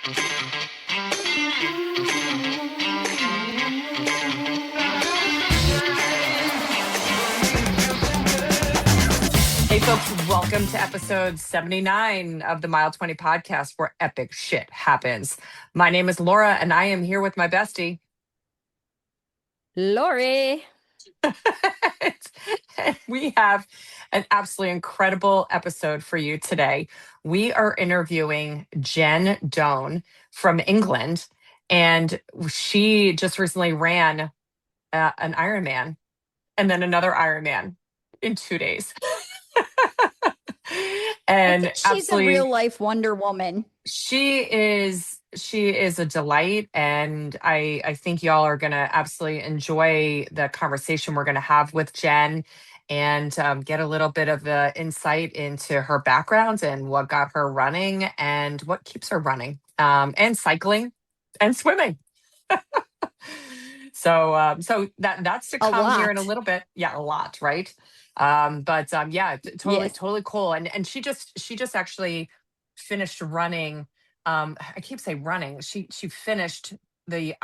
Hey, folks, welcome to episode 79 of the Mile 20 podcast where epic shit happens. My name is Laura, and I am here with my bestie. Lori. And we have an absolutely incredible episode for you today. We are interviewing Jen Doan from England, and she just recently ran an Ironman and then another Ironman in 2 days. I And think she's absolutely, a real life Wonder Woman. she is a delight, and I think y'all are gonna absolutely enjoy the conversation we're gonna have with Jen, and get a little bit of insight into her background and what got her running and what keeps her running, and cycling and swimming. So that's to A come here in a lot. little bit. Yeah, a lot, right? But yeah, totally, Yes. totally cool. And she just actually finished running. I keep saying running. She finished the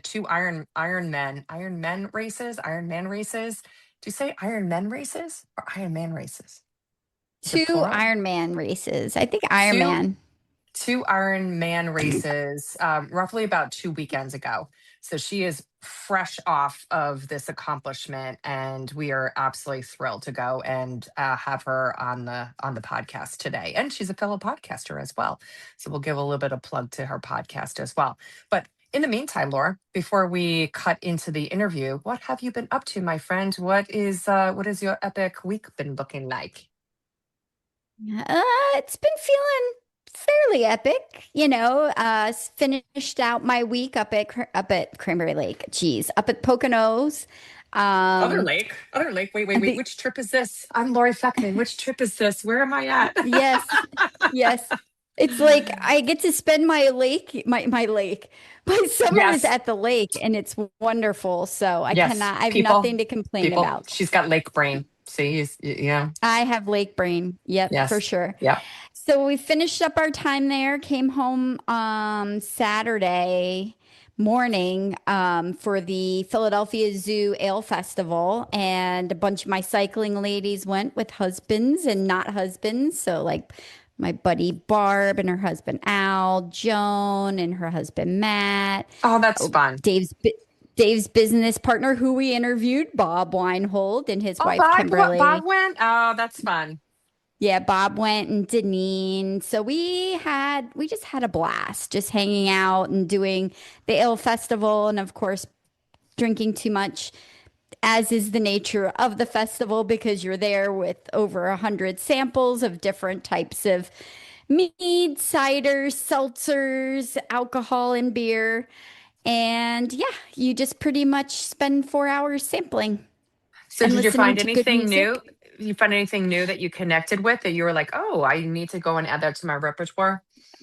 two Ironman races. Do you say Ironman races or Ironman races? Is it 2 plural? Ironman races. I think Two Ironman. two Ironman races, roughly about 2 weekends ago. So she is fresh off of this accomplishment, and we are absolutely thrilled to go and have her on the podcast today. And she's a fellow podcaster as well, so we'll give a little bit of plug to her podcast as well. But in the meantime, Laura, before we cut into the interview, what have you been up to, my friend? What is your epic week been looking like? It's been feeling fairly epic, finished out my week up at Cranberry Lake. Geez, up at Poconos. Other Um, lake, other lake. Wait, wait, and wait. be, Which trip is this? I'm Lori Feckman. Which trip is this? Where am I at? yes, yes. It's like I get to spend my summers Yes, at the lake, and it's wonderful. So yes. I have People, nothing to complain people. about. She's got lake brain. See, yeah, I have lake brain. Yep, for yes, sure. yeah. So we finished up our time there, came home Saturday morning for the Philadelphia Zoo Ale Festival, and a bunch of my cycling ladies went with husbands and not husbands. So like my buddy Barb and her husband Al, Joan and her husband Matt, Oh, that's oh, fun. Dave's business partner who we interviewed, Bob Weinhold, and his Oh, wife Bob Kimberly. went. Oh, that's fun. Yeah, Bob went and Deneen. So we just had a blast just hanging out and doing the ale festival, and of course drinking too much, as is the nature of the festival, because you're there with over 100 samples of different types of mead, ciders, seltzers, alcohol, and beer. And yeah, you just pretty much spend 4 hours sampling So, and did you listening find to good anything new? music. You find anything new that you connected with that you were like, oh, I need to go and add that to my repertoire?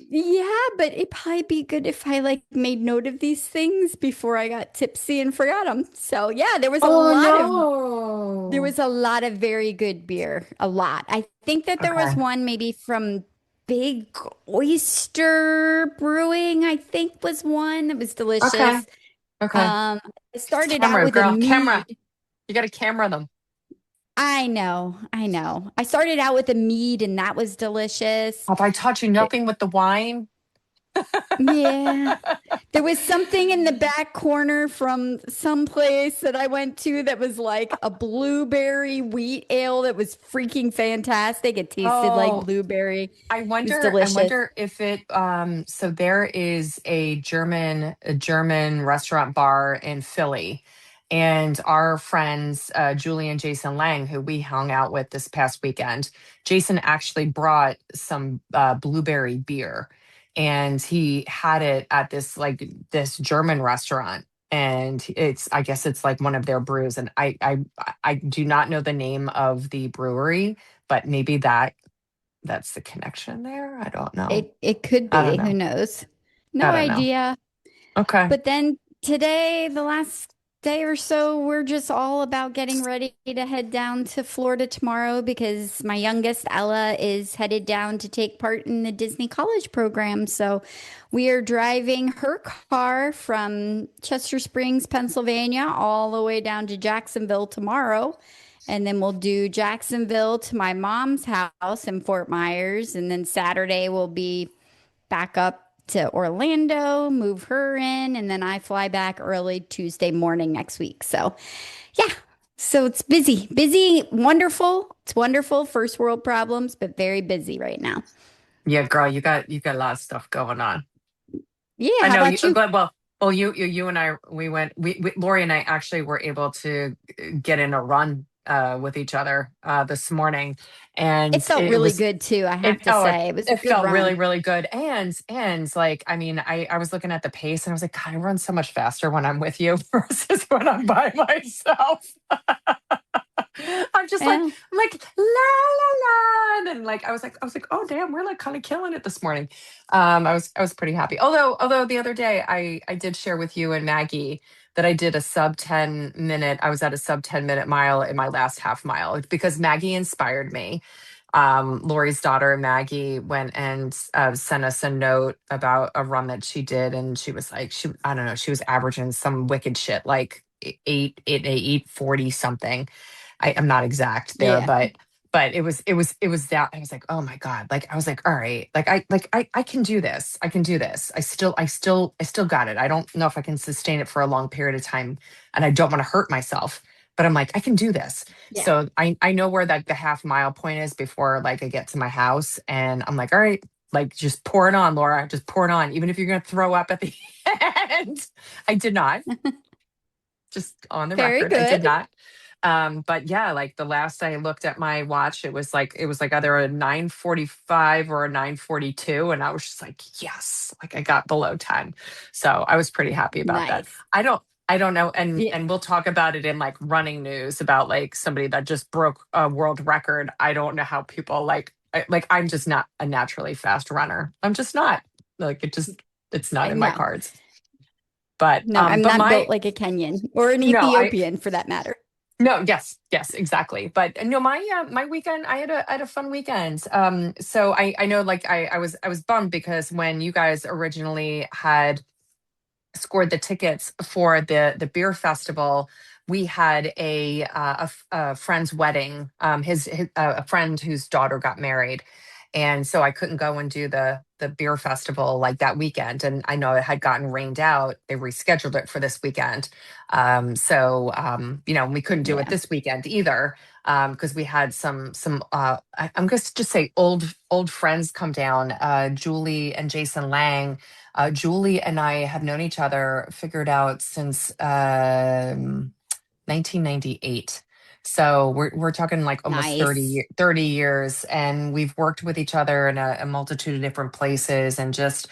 Yeah, but it'd probably be good if I like made note of these things before I got tipsy and forgot them. So yeah, Oh there no. was a lot of very good beer. A lot. I think that there was Okay. one maybe from Big Oyster Brewing, I think was one that was Okay. delicious. Okay. I started out Camera, with a girl. Camera. mead. You got to camera them. I know, I know. I started out with a mead and that was delicious. Have I taught you nothing with the wine? Yeah. There was something in the back corner from some place that I went to that was like a blueberry wheat ale that was freaking fantastic. It tasted like Oh, blueberry. It I was wonder. I delicious. wonder if it. So there is a German restaurant bar in Philly, and our friends Julie and Jason Lang, who we hung out with this past weekend. Jason actually brought some blueberry beer, and he had it at this German restaurant. And I guess it's like one of their brews, and I do not know the name of the brewery, but maybe that's the connection there. I don't know. It could I don't be, who know. knows? I No don't know. idea. Okay. But then today, the last day or so, we're just all about getting ready to head down to Florida tomorrow because my youngest, Ella, is headed down to take part in the Disney College program. So we are driving her car from Chester Springs, Pennsylvania, all the way down to Jacksonville tomorrow. And then we'll do Jacksonville to my mom's house in Fort Myers. And then Saturday will be back up to Orlando, move her in, and then I fly back early Tuesday morning next week. So, yeah. So it's busy, busy, wonderful. It's wonderful. First world problems, but very busy right now. Yeah, girl, you got a lot of stuff going on. Yeah. I How know you, about you? well, you and I, Lori and I actually were able to get in a run with each other this morning, It and felt it really was good too, I it have to oh say. It was a it good felt really run. really good, and like I mean I was looking at the pace and I was like, God, I run so much faster when I'm with you versus when I'm by myself. I'm just like, Yeah. I'm like, la la la. And then like I was like, oh damn, we're like kind of killing it this morning. I was pretty happy. Although the other day I did share with you and Maggie that I did a sub 10 minute, I was at a sub 10-minute mile in my last half mile because Maggie inspired me. Lori's daughter Maggie went and sent us a note about a run that she did, and she was like, I don't know, she was averaging some wicked shit like 840 something. I'm not exact there, Yeah. but it was that I was like, oh my God. Like I was like, all right, like I can do this. I can do this. I still got it. I don't know if I can sustain it for a long period of time and I don't want to hurt myself, but I'm like, I can do this. Yeah. So I know where that the half mile point is before like I get to my house and I'm like, all right, like just pour it on, Laura. Just pour it on. Even if you're gonna throw up at the end. I did not, just on the Very record. I did good. not. But yeah, like the last I looked at my watch, it was like either a 9:45 or a 9:42. And I was just like, yes, like I got below 10. So I was pretty happy about that. Nice. I don't know. And Yeah. and we'll talk about it in like running news about like somebody that just broke a world record. I don't know how people I'm just not a naturally fast runner. I'm just not. Like it's not in my No, cards. But no, um I'm but not built my like a Kenyan or an no, I Ethiopian for that matter. no, yes, exactly. But no, my weekend, I had a fun weekend. So I know like I was bummed because when you guys originally had scored the tickets for the beer festival, we had a friend's wedding. A friend whose daughter got married, and so I couldn't go and do the beer festival like that weekend. And I know it had gotten rained out. They rescheduled it for this weekend. We couldn't do it Yeah. this weekend either because we had I'm going to just say old friends come down. Julie and Jason Lang. Julie and I have known each other, figured out since 1998. So we're talking like almost Nice. 30 years, and we've worked with each other in a multitude of different places, and just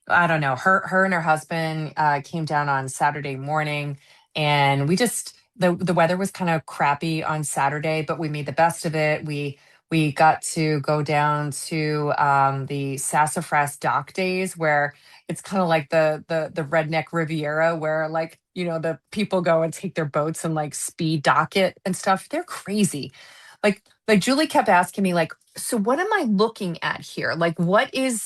I don't know. Her and her husband came down on Saturday morning, and we just the weather was kind of crappy on Saturday, but we made the best of it. We got to go down to the Sassafras Dock Days, where it's kind of like the redneck Riviera, where like the people go and take their boats and like speed dock it and stuff. They're crazy. Like Julie kept asking me like, so what am I looking at here? Like what does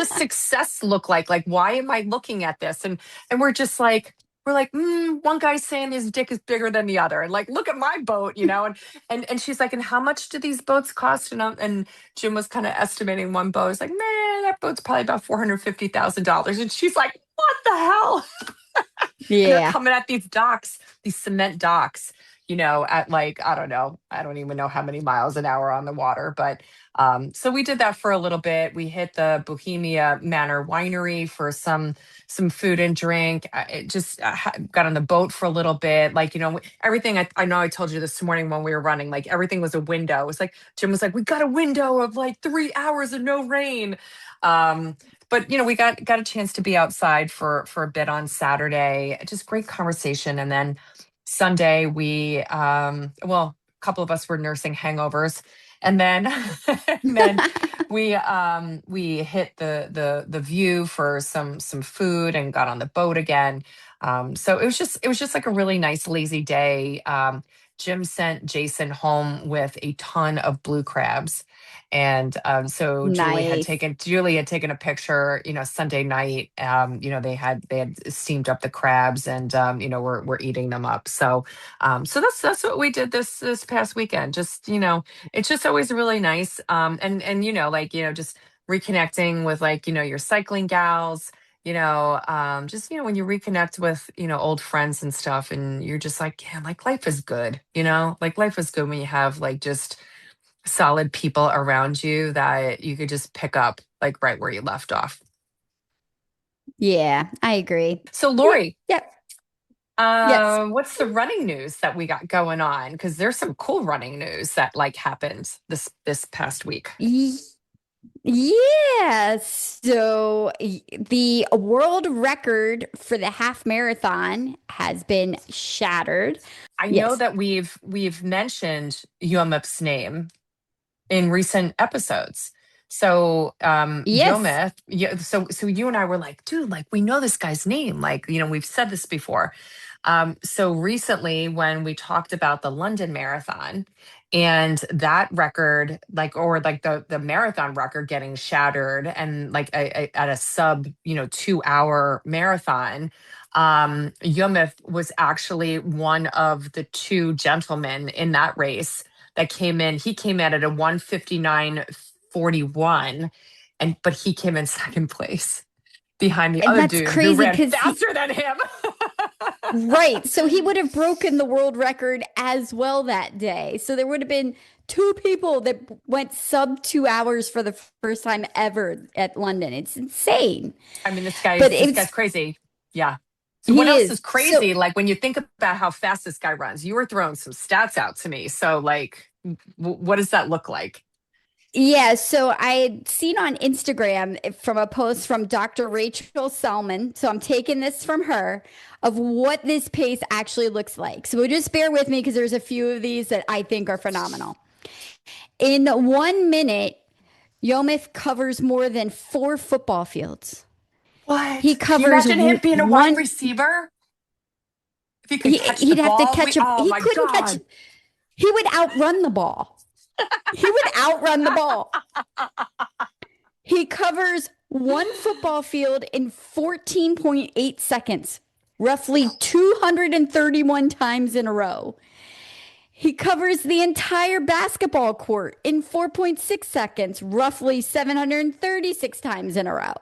success look like? Like why am I looking at this? And we're like, one guy's saying his dick is bigger than the other. And like, look at my boat, and she's like, and how much do these boats cost? And Jim was kind of estimating one boat. It's like, man, that boat's probably about $450,000. And she's like, what the hell? And they're Yeah. coming at these docks, these cement docks, at like, I don't know, I don't even know how many miles an hour on the water. But so we did that for a little bit. We hit the Bohemia Manor Winery for some food and drink. It just got on the boat for a little bit. Like, everything. I know I told you this morning when we were running, like everything was a window. It was like Jim was like, we got a window of like 3 hours of no rain. But we got a chance to be outside for a bit on Saturday. Just great conversation. And then Sunday a couple of us were nursing hangovers, And then and then we hit the view for some food and got on the boat again. So it was just like a really nice lazy day. Jim sent Jason home with a ton of blue crabs. And so Nice. Julie had taken a picture, Sunday night. They had steamed up the crabs, and we're eating them up. So that's what we did this past weekend. Just it's just always really nice. And just reconnecting with your cycling gals. Just when you reconnect with old friends and stuff, and you're just like, yeah, like life is good. Like life is good when you have like just solid people around you that you could just pick up like right where you left off. Yeah, I agree. So Yeah. Lori, Yep. Yes. what's the running news that we got going on? Because there's some cool running news that like happened this past week. Y- Yeah. So the world record for the half marathon has been shattered. I know Yes. that we've mentioned Yomip's name in recent episodes. So Yes. Yomith, yeah, so you and I were like, dude, like we know this guy's name. Like, we've said this before. So recently when we talked about the London Marathon and that record, like or like the marathon record getting shattered and like at a sub, 2 hour marathon. Yomith was actually one of the two gentlemen in that race that came in. He came in at a 1:59:41, but he came in second place behind the And other that's dude who crazy ran because faster than him. right. So he would have broken the world record as well that day. So there would have been two people that went sub 2 hours for the first time ever at London. It's insane. I mean, this But guy's this guy's it's, crazy. Yeah. So what he else is is. So, crazy? Like when you think about how fast this guy runs, you were throwing some stats out to me. So like, what does that look like? yeah. So I had seen on Instagram from a post from Dr. Rachel Selman. So I'm taking this from her of what this pace actually looks like. So just bear with me because there's a few of these that I think are phenomenal. In 1 minute, Yomith covers more than four football fields. He What? Can you covers imagine him being a wide one. receiver? If he could catch the He'd have to ball, catch a. oh He my couldn't catch. God. He would outrun the ball. He would outrun the ball. He covers one football field in 14.8 seconds, roughly 231 times in a row. He covers the entire basketball court in 4.6 seconds, roughly 736 times in a row.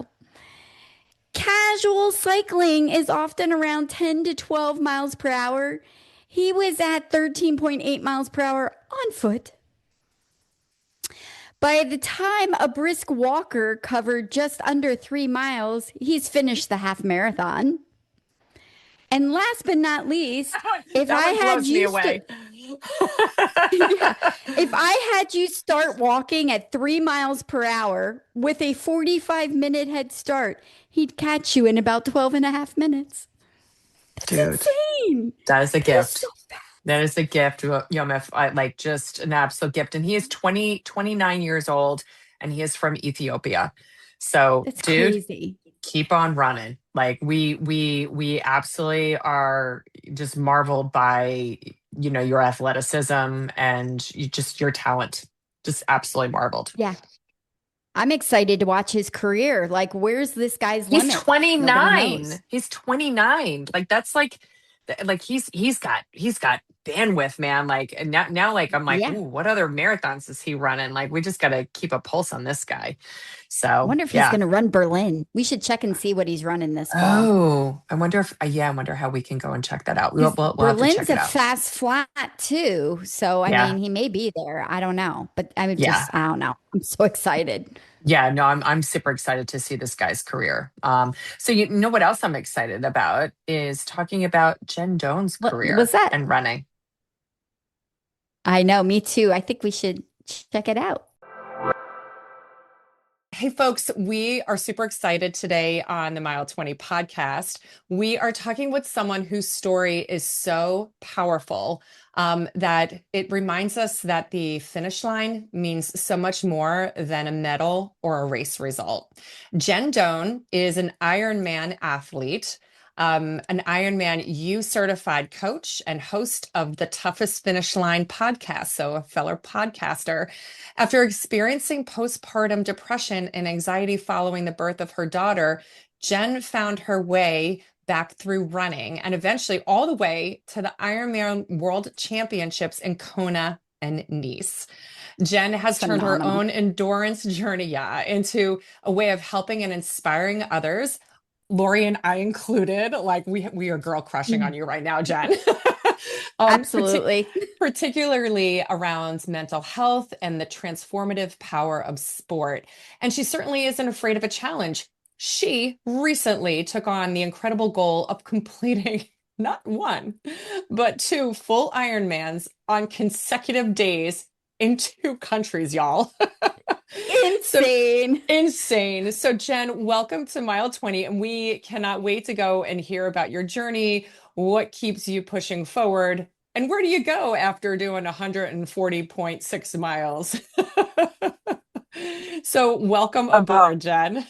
Casual cycling is often around 10 to 12 miles per hour. He was at 13.8 miles per hour on foot. By the time a brisk walker covered just under 3 miles, he's finished the half marathon. And last but not least, if That I one had blows me you away. yeah, if I had you start walking at 3 miles per hour with a 45-minute head start, he'd catch you in about 12 and a half minutes. That's Dude, insane. that is a That is so gift. fast. That is a gift, Yomif. Like just an absolute gift. And he is 29 years old and he is from Ethiopia. So, That's dude, crazy. keep on running. Like we absolutely are just marveled by, your athleticism and your talent. Just absolutely marveled. Yeah. I'm excited to watch his career. Like, where's this guy's He's limit? Nobody 29. knows. He's 29. Like that's like he's got bandwidth, man. Like and now like I'm like, Yeah. ooh, what other marathons is he running? Like we just gotta keep a pulse on this guy. I So wonder if he's yeah. going to run Berlin. We should check and see what he's running this fall. Oh, I wonder if yeah, I wonder how we can go and check that out. We'll Because we'll, we'll have to Berlin's check it a out. fast flat too. So, I mean, Yeah. he may be there. I don't know. But I'm Yeah. just, I don't know. I'm so excited. Yeah, no, I'm super excited to see this guy's career. So you know what else I'm excited about is talking about Jen Doan's What was career that? and running. I know, me too. I think we should check it out. Hey, folks, we are super excited today on the Mile 20 podcast. We are talking with someone whose story is so powerful that it reminds us that the finish line means so much more than a medal or a race result. Jen Doan is an Ironman athlete. An Ironman U Certified coach and host of the Toughest Finish Line podcast. So, a fellow podcaster. After experiencing postpartum depression and anxiety following the birth of her daughter, Jen found her way back through running and eventually all the way to the Ironman World Championships in Kona and Nice. Jen has turned her Phenomenal. own endurance journey, into a way of helping and inspiring others. Lori and I included, like we are girl crushing on you right now, Jen. um, partic- Absolutely. Particularly around mental health and the transformative power of sport. And she certainly isn't afraid of a challenge. She recently took on the incredible goal of completing not one, but two full Ironmans on consecutive days in two countries, y'all. So Insane. insane. So, Jen, welcome to Mile 20, and we cannot wait to go and hear about your journey, what keeps you pushing forward, and where do you go after doing 140.6 miles? So, welcome Oh, aboard, Jen.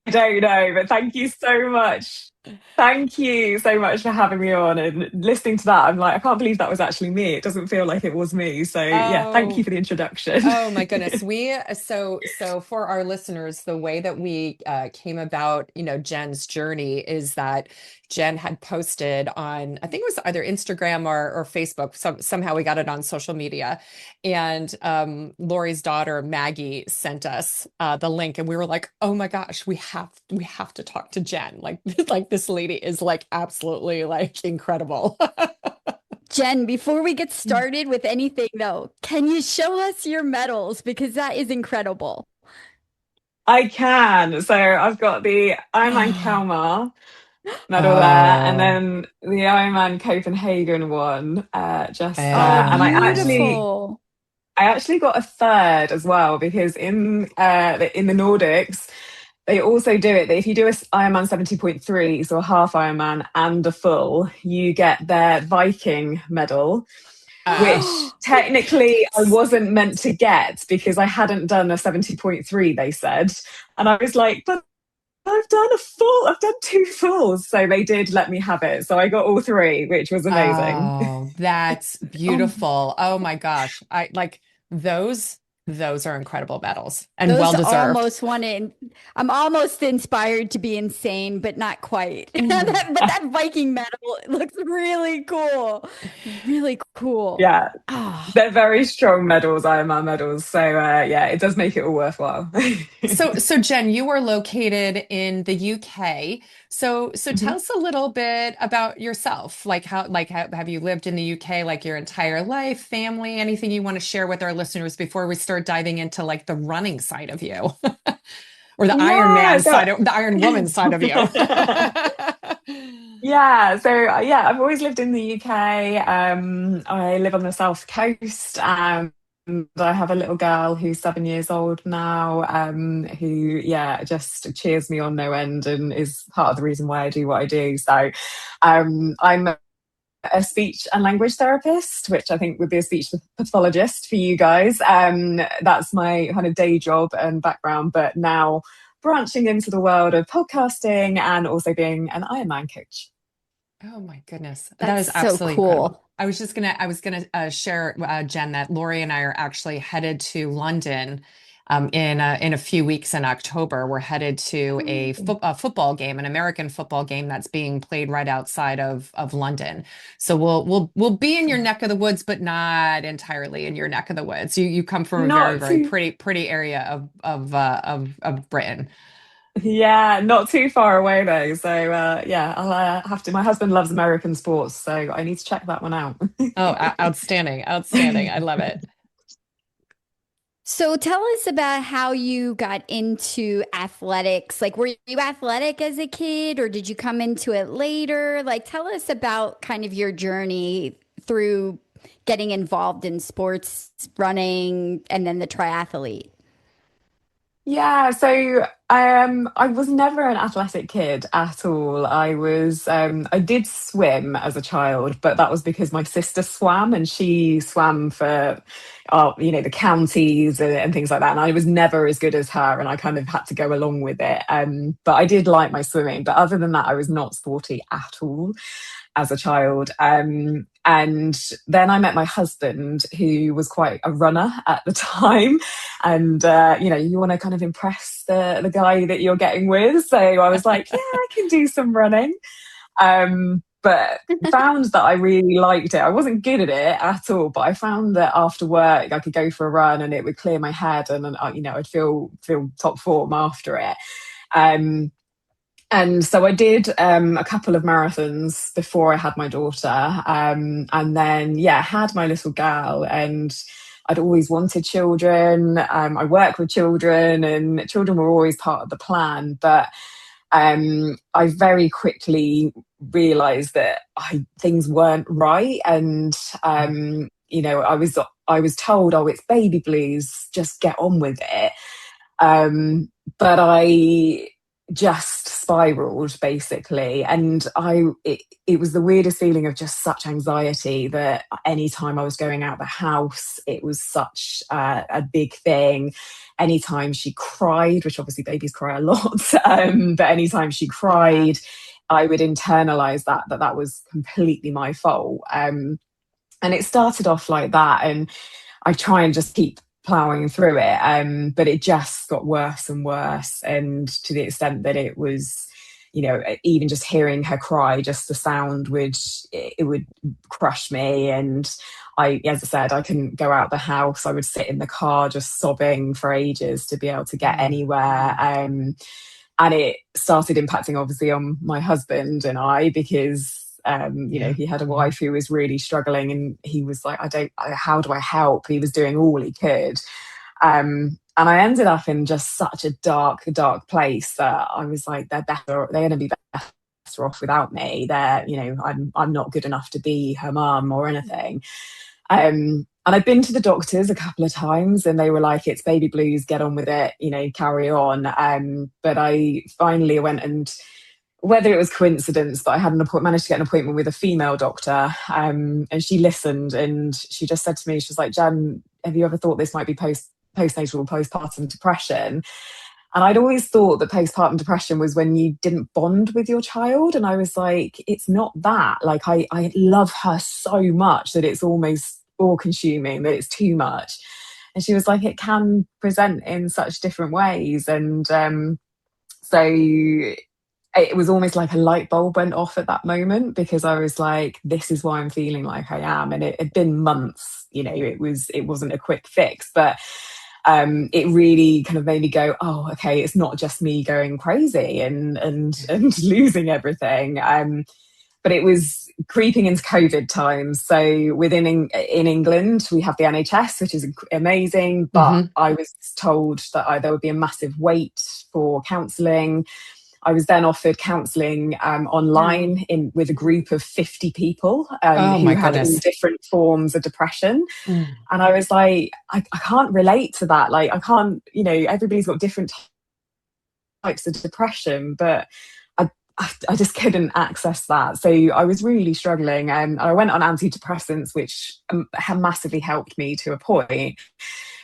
I don't know, but thank you so much. Thank you so much for having me on and listening to that. I'm like, I can't believe that was actually me. It doesn't feel like it was me. So yeah, thank you Oh, for the introduction. oh my goodness. So for our listeners, the way that we came about, Jen's journey is that Jen had posted on, I think it was either Instagram or Facebook. Somehow we got it on social media, and Lori's daughter Maggie sent us the link, and we were like, oh my gosh, we have to talk to Jen. Like like this lady is like absolutely like incredible. Jen, before we get started with anything though, can you show us your medals? Because that is incredible. I can. So I've got the Ironman Kalmar medal there, and Oh, then the Ironman Copenhagen one just Oh, there. And yeah. beautiful. I actually got a third as well because in the Nordics they also do it. If you do a Ironman 70.3, so a half Ironman and a full, you get their Viking medal, which technically I Yes. wasn't meant to get because I hadn't done a 70.3, they said. And I was like, but I've done two fulls. So they did let me have it. So I got all three, which was amazing. Oh, that's Oh, beautiful. Oh my gosh. I like those those are incredible medals and well those deserved. almost wanted. I'm almost inspired to be insane, but not quite. But that Viking medal looks really cool. Really cool. Yeah, Oh, they're very strong medals, Ironman medals. So yeah, it does make it all worthwhile. So Jen, you are located in the UK. So tell Mhm. us a little bit about yourself. Like how have you lived in the UK like your entire life, family, anything you want to share with our listeners before we start diving into like the running side of you or the Iron Yeah, Man so side of the Iron Woman side of you? yeah, I've always lived in the UK. I live on the south coast. And I have a little girl who's 7 years old now, who, yeah, just cheers me on no end and is part of the reason why I do what I do. So, I'm a speech and language therapist, which I think would be a speech pathologist for you guys. That's my kind of day job and background, but now branching into the world of podcasting and also being an Ironman coach. Oh my goodness. That that's is so absolutely incredible. cool. I was gonna share, Jen, that Lori and I are actually headed to London in a few weeks in October. We're headed to a football game, an American football game that's being played right outside of London. So we'll be in your neck of the woods, but not entirely in your neck of the woods. You come from a very, Not very too, pretty area of Britain. yeah, not too far away though. So yeah, I'll have to. My husband loves American sports, so I need to check that one out. Oh, outstanding, outstanding. I love it. So tell us about how you got into athletics. Like, were you athletic as a kid or did you come into it later? Like, tell us about kind of your journey through getting involved in sports, running, and then the triathlete. Yeah, so I was never an athletic kid at all. I did swim as a child, but that was because my sister swam and she swam for the counties and things like that. And I was never as good as her and I kind of had to go along with it. But I did like my swimming. But other than that, I was not sporty at all as a child. And then I met my husband, who was quite a runner at the time. And, you want to kind of impress the guy that you're getting with. So I was like, yeah, I can do some running. But found that I really liked it. I wasn't good at it at all, but I found that after work I could go for a run and it would clear my head, and I'd feel top form after it. Um, and so I did a couple of marathons before I had my daughter. And then, yeah, had my little girl. And I'd always wanted children. I work with children, and children were always part of the plan. But I very quickly realised that things weren't right. And, I was told, oh, it's baby blues, just get on with it. But I just spiraled basically, and it was the weirdest feeling of just such anxiety that anytime I was going out the house, it was such a big thing. Anytime she cried, which obviously babies cry a lot, but anytime she cried, I would internalize that was completely my fault. And it started off like that, and I try and just keep plowing through it. But it just got worse and worse, and to the extent that it was, even just hearing her cry, just the sound would crush me. And as I said, I couldn't go out the house. I would sit in the car just sobbing for ages to be able to get anywhere. And it started impacting obviously on my husband and I, because he had a wife who was really struggling, and he was like, how do I help? He was doing all he could. And I ended up in just such a dark place that I was like, they're going to be better off without me. I'm not good enough to be her mum or anything. And I've been to the doctors a couple of times, and they were like, it's baby blues, get on with it, carry on. But I finally went, and whether it was coincidence, but I had managed to get an appointment with a female doctor, and she listened, and she just said to me, she was like, Jan, have you ever thought this might be postpartum depression? And I'd always thought that postpartum depression was when you didn't bond with your child. And I was like, it's not that. Like, I love her so much that it's almost all consuming, that it's too much. And she was like, it can present in such different ways. And so it was almost like a light bulb went off at that moment, because I was like, this is why I'm feeling like I am. And it had been months, it wasn't a quick fix, but it really kind of made me go, oh, okay, it's not just me going crazy and losing everything. But it was creeping into COVID times. So in England, we have the NHS, which is amazing. But I was told that there would be a massive wait for counselling. I was then offered counselling online with a group of 50 people who had all different forms of depression. And I was like, I can't relate to that. Like, I can't, everybody's got different types of depression, but I just couldn't access that. So I was really struggling. And I went on antidepressants, which have massively helped me to a point.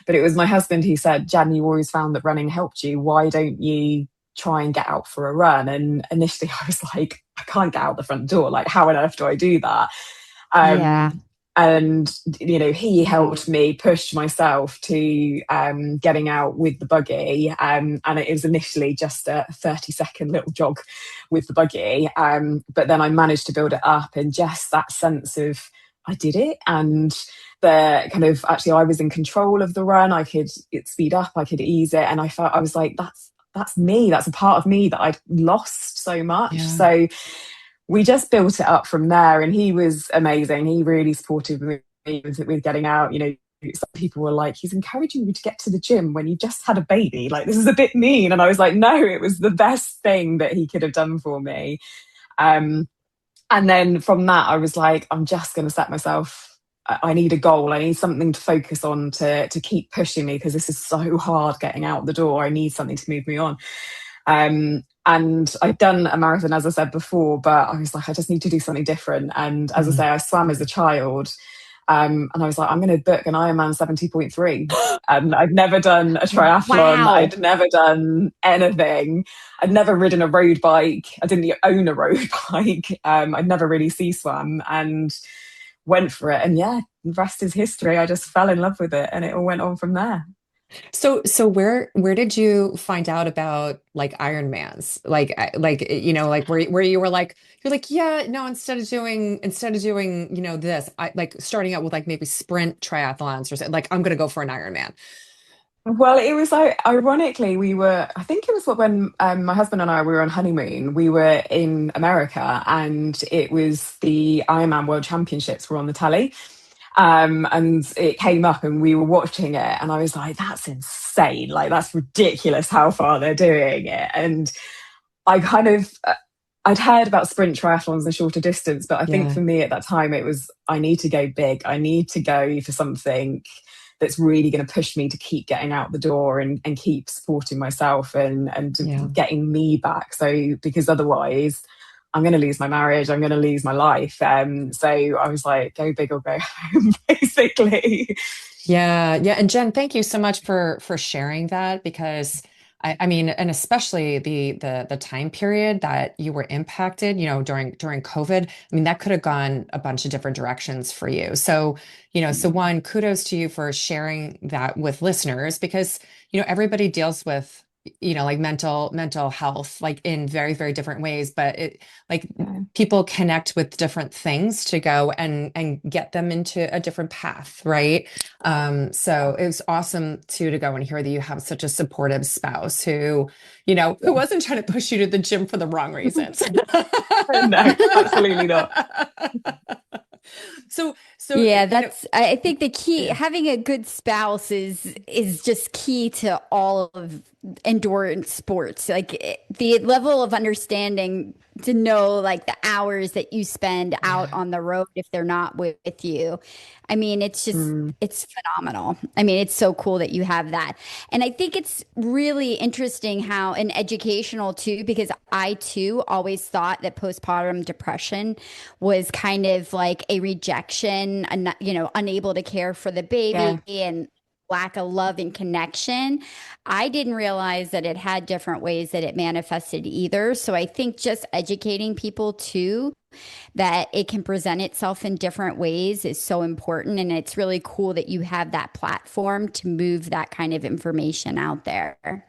But it was my husband who said, Jan, you always found that running helped you. Why don't you try and get out for a run? And initially I was like, I can't get out the front door. Like, how on earth do I do that? And, he helped me push myself to getting out with the buggy. And it was initially just a 30-second little jog with the buggy. But then I managed to build it up, and just that sense of I did it. And the kind of, actually, I was in control of the run. I could speed up, I could ease it. And I was like, that's me. That's a part of me that I'd lost so much. Yeah. So we just built it up from there. And he was amazing. He really supported me with getting out. Some people were like, he's encouraging you to get to the gym when you just had a baby. Like, this is a bit mean. And I was like, no, it was the best thing that he could have done for me. And then from that, I was like, I'm just going to set myself I need a goal. I need something to focus on to keep pushing me, because this is so hard getting out the door. I need something to move me on. And I'd done a marathon, as I said before, but I was like, I just need to do something different. And as I say, I swam as a child. And I was like, I'm going to book an Ironman 70.3. And I'd never done a triathlon. Wow. I'd never done anything. I'd never ridden a road bike. I didn't own a road bike. I'd never really sea swam, and went for it. And yeah, the rest is history. I just fell in love with it, and it all went on from there. So where did you find out about like Ironmans? Like like where you were like you're like, yeah, no, instead of doing, this, I like starting out with like maybe sprint triathlons or something, like I'm gonna go for an Ironman. Well, it was like, ironically, I think it was when my husband and I were on honeymoon. We were in America, and it was the Ironman World Championships were on the telly. And it came up, and we were watching it, and I was like, that's insane. Like, that's ridiculous how far they're doing it. And I kind of, I'd heard about sprint triathlons and shorter distance, but I think Yeah. for me at that time, it was, I need to go big. I need to go for something that's really going to push me to keep getting out the door, and keep supporting myself, and Yeah. getting me back. So, because otherwise, I'm going to lose my marriage, I'm going to lose my life. So I was like, go big or go home, basically. Yeah, yeah. And Jen, thank you so much for sharing that because I mean, and especially the time period that you were impacted, during COVID. I mean, that could have gone a bunch of different directions for you. So, so one, kudos to you for sharing that with listeners because, everybody deals with, like mental health, like in very, very different ways, but it like Yeah. people connect with different things to go and get them into a different path, right? So it was awesome too to go and hear that you have such a supportive spouse who wasn't trying to push you to the gym for the wrong reasons. No, absolutely not. So Yeah, I think the key yeah, having a good spouse is just key to all of endurance sports. Like the level of understanding to know like the hours that you spend out yeah, on the road if they're not with you. I mean, Mm. it's phenomenal. I mean, it's so cool that you have that. And I think it's really interesting how and educational too, because I too always thought that postpartum depression was kind of like a rejection, and unable to care for the Yeah. baby and lack of love and connection. I didn't realize that it had different ways that it manifested either. So I think just educating people too that it can present itself in different ways is so important. And it's really cool that you have that platform to move that kind of information out there. yeah,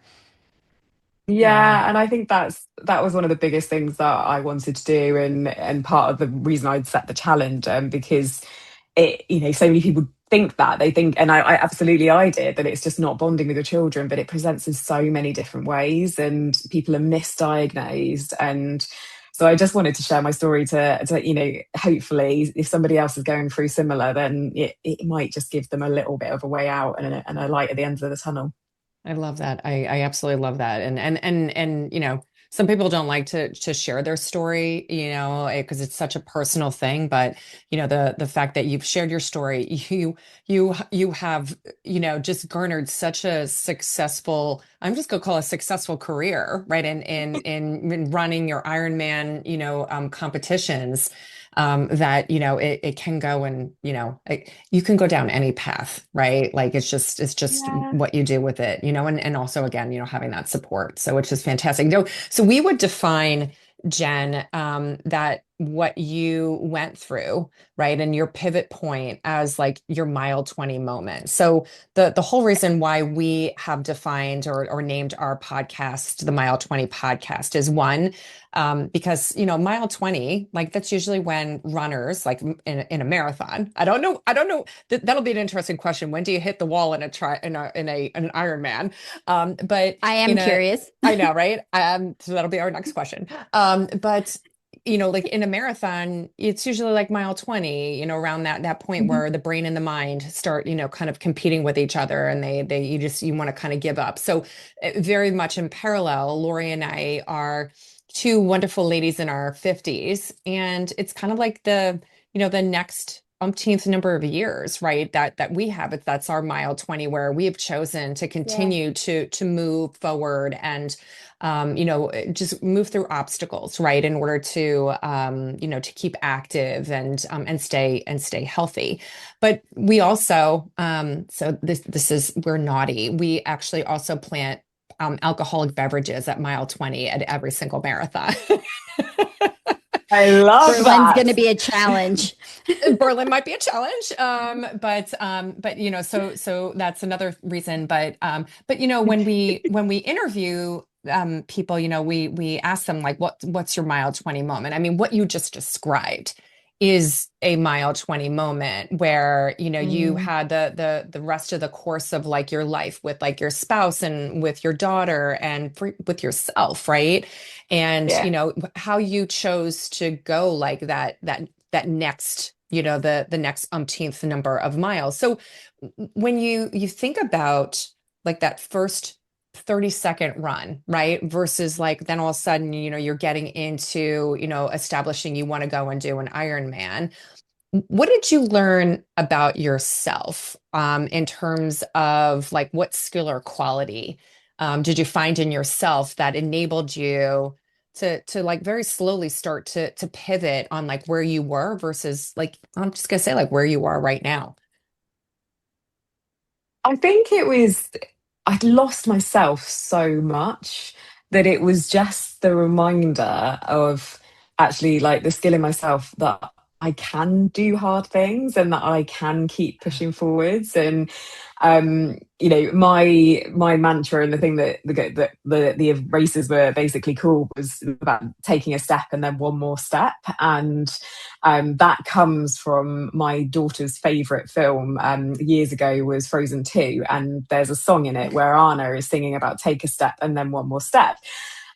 Yeah, and I think that was one of the biggest things that I wanted to do, and part of the reason I'd set the challenge, because so many people think that they think, and I absolutely I did, that it's just not bonding with your children, but it presents in so many different ways, and people are misdiagnosed. And so I just wanted to share my story to hopefully if somebody else is going through similar, then it might just give them a little bit of a way out, and a light at the end of the tunnel. I love that. I absolutely love that. And some people don't like to share their story, because it's such a personal thing. But the fact that you've shared your story, you have just garnered such a successful, I'm just gonna call it a successful career, right? In running your Ironman, competitions. That it can go and you can go down any path, right? Like it's just Yeah. what you do with it, and also again, having that support. So which is fantastic. No, so we would define, Jen, that what you went through, right? And your pivot point as like your mile 20 moment. So the whole reason why we have defined or named our podcast the Mile 20 podcast is one, because mile 20, like that's usually when runners like in a marathon. I don't know that'll be an interesting question. When do you hit the wall in a try in an Ironman? But I am in a curious. I know, right? So that'll be our next question. But like in a marathon, it's usually like mile 20, around that point Mhm. where the brain and the mind start, kind of competing with each other and you want to kind of give up. So very much in parallel, Lori and I are two wonderful ladies in our 50s. And it's kind of like the next umpteenth number of years, right? That we have it. That's our mile 20, where we have chosen to Yeah. continue to move forward and just move through obstacles, right? In order to to keep active and stay healthy. But we also, so this is, we're naughty. We actually also plant alcoholic beverages at mile 20 at every single marathon. I love Berlin's going that. to be a challenge. Berlin might be a challenge, but so that's another reason. But when we interview people, we ask them like, what's your mile 20 moment? I mean, what you just described is a mile 20 moment where you Mm, had the rest of the course of like your life with like your spouse and with your daughter and with yourself, right? And yeah. how you chose to go like that next, the next umpteenth number of miles. So when you think about like that first 30-second run, right? Versus like then all of a sudden, you're getting into, establishing you want to go and do an Ironman. What did you learn about yourself in terms of like what skill or quality did you find in yourself that enabled you to like very slowly start to pivot on like where you were versus like I'm just gonna say like where you are right now? I think it was, I'd lost myself so much that it was just the reminder of actually like the skill in myself that I can do hard things and that I can keep pushing forwards. And my mantra and the thing that the races were basically cool was about taking a step and then one more step. And that comes from my daughter's favorite film years ago was Frozen 2, and there's a song in it where Anna is singing about take a step and then one more step.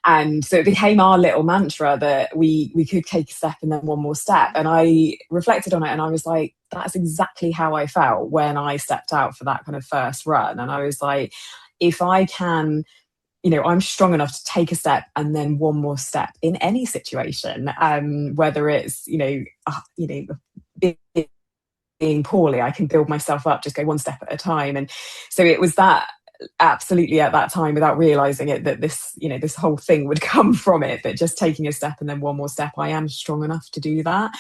And so it became our little mantra that we could take a step and then one more step. And I reflected on it and I was like, that's exactly how I felt when I stepped out for that kind of first run. And I was like, if I can, I'm strong enough to take a step and then one more step in any situation, whether it's, being poorly, I can build myself up, just go one step at a time. And so it was that absolutely at that time without realizing it that this whole thing would come from it, that just taking a step and then one more step, I am strong enough to do that.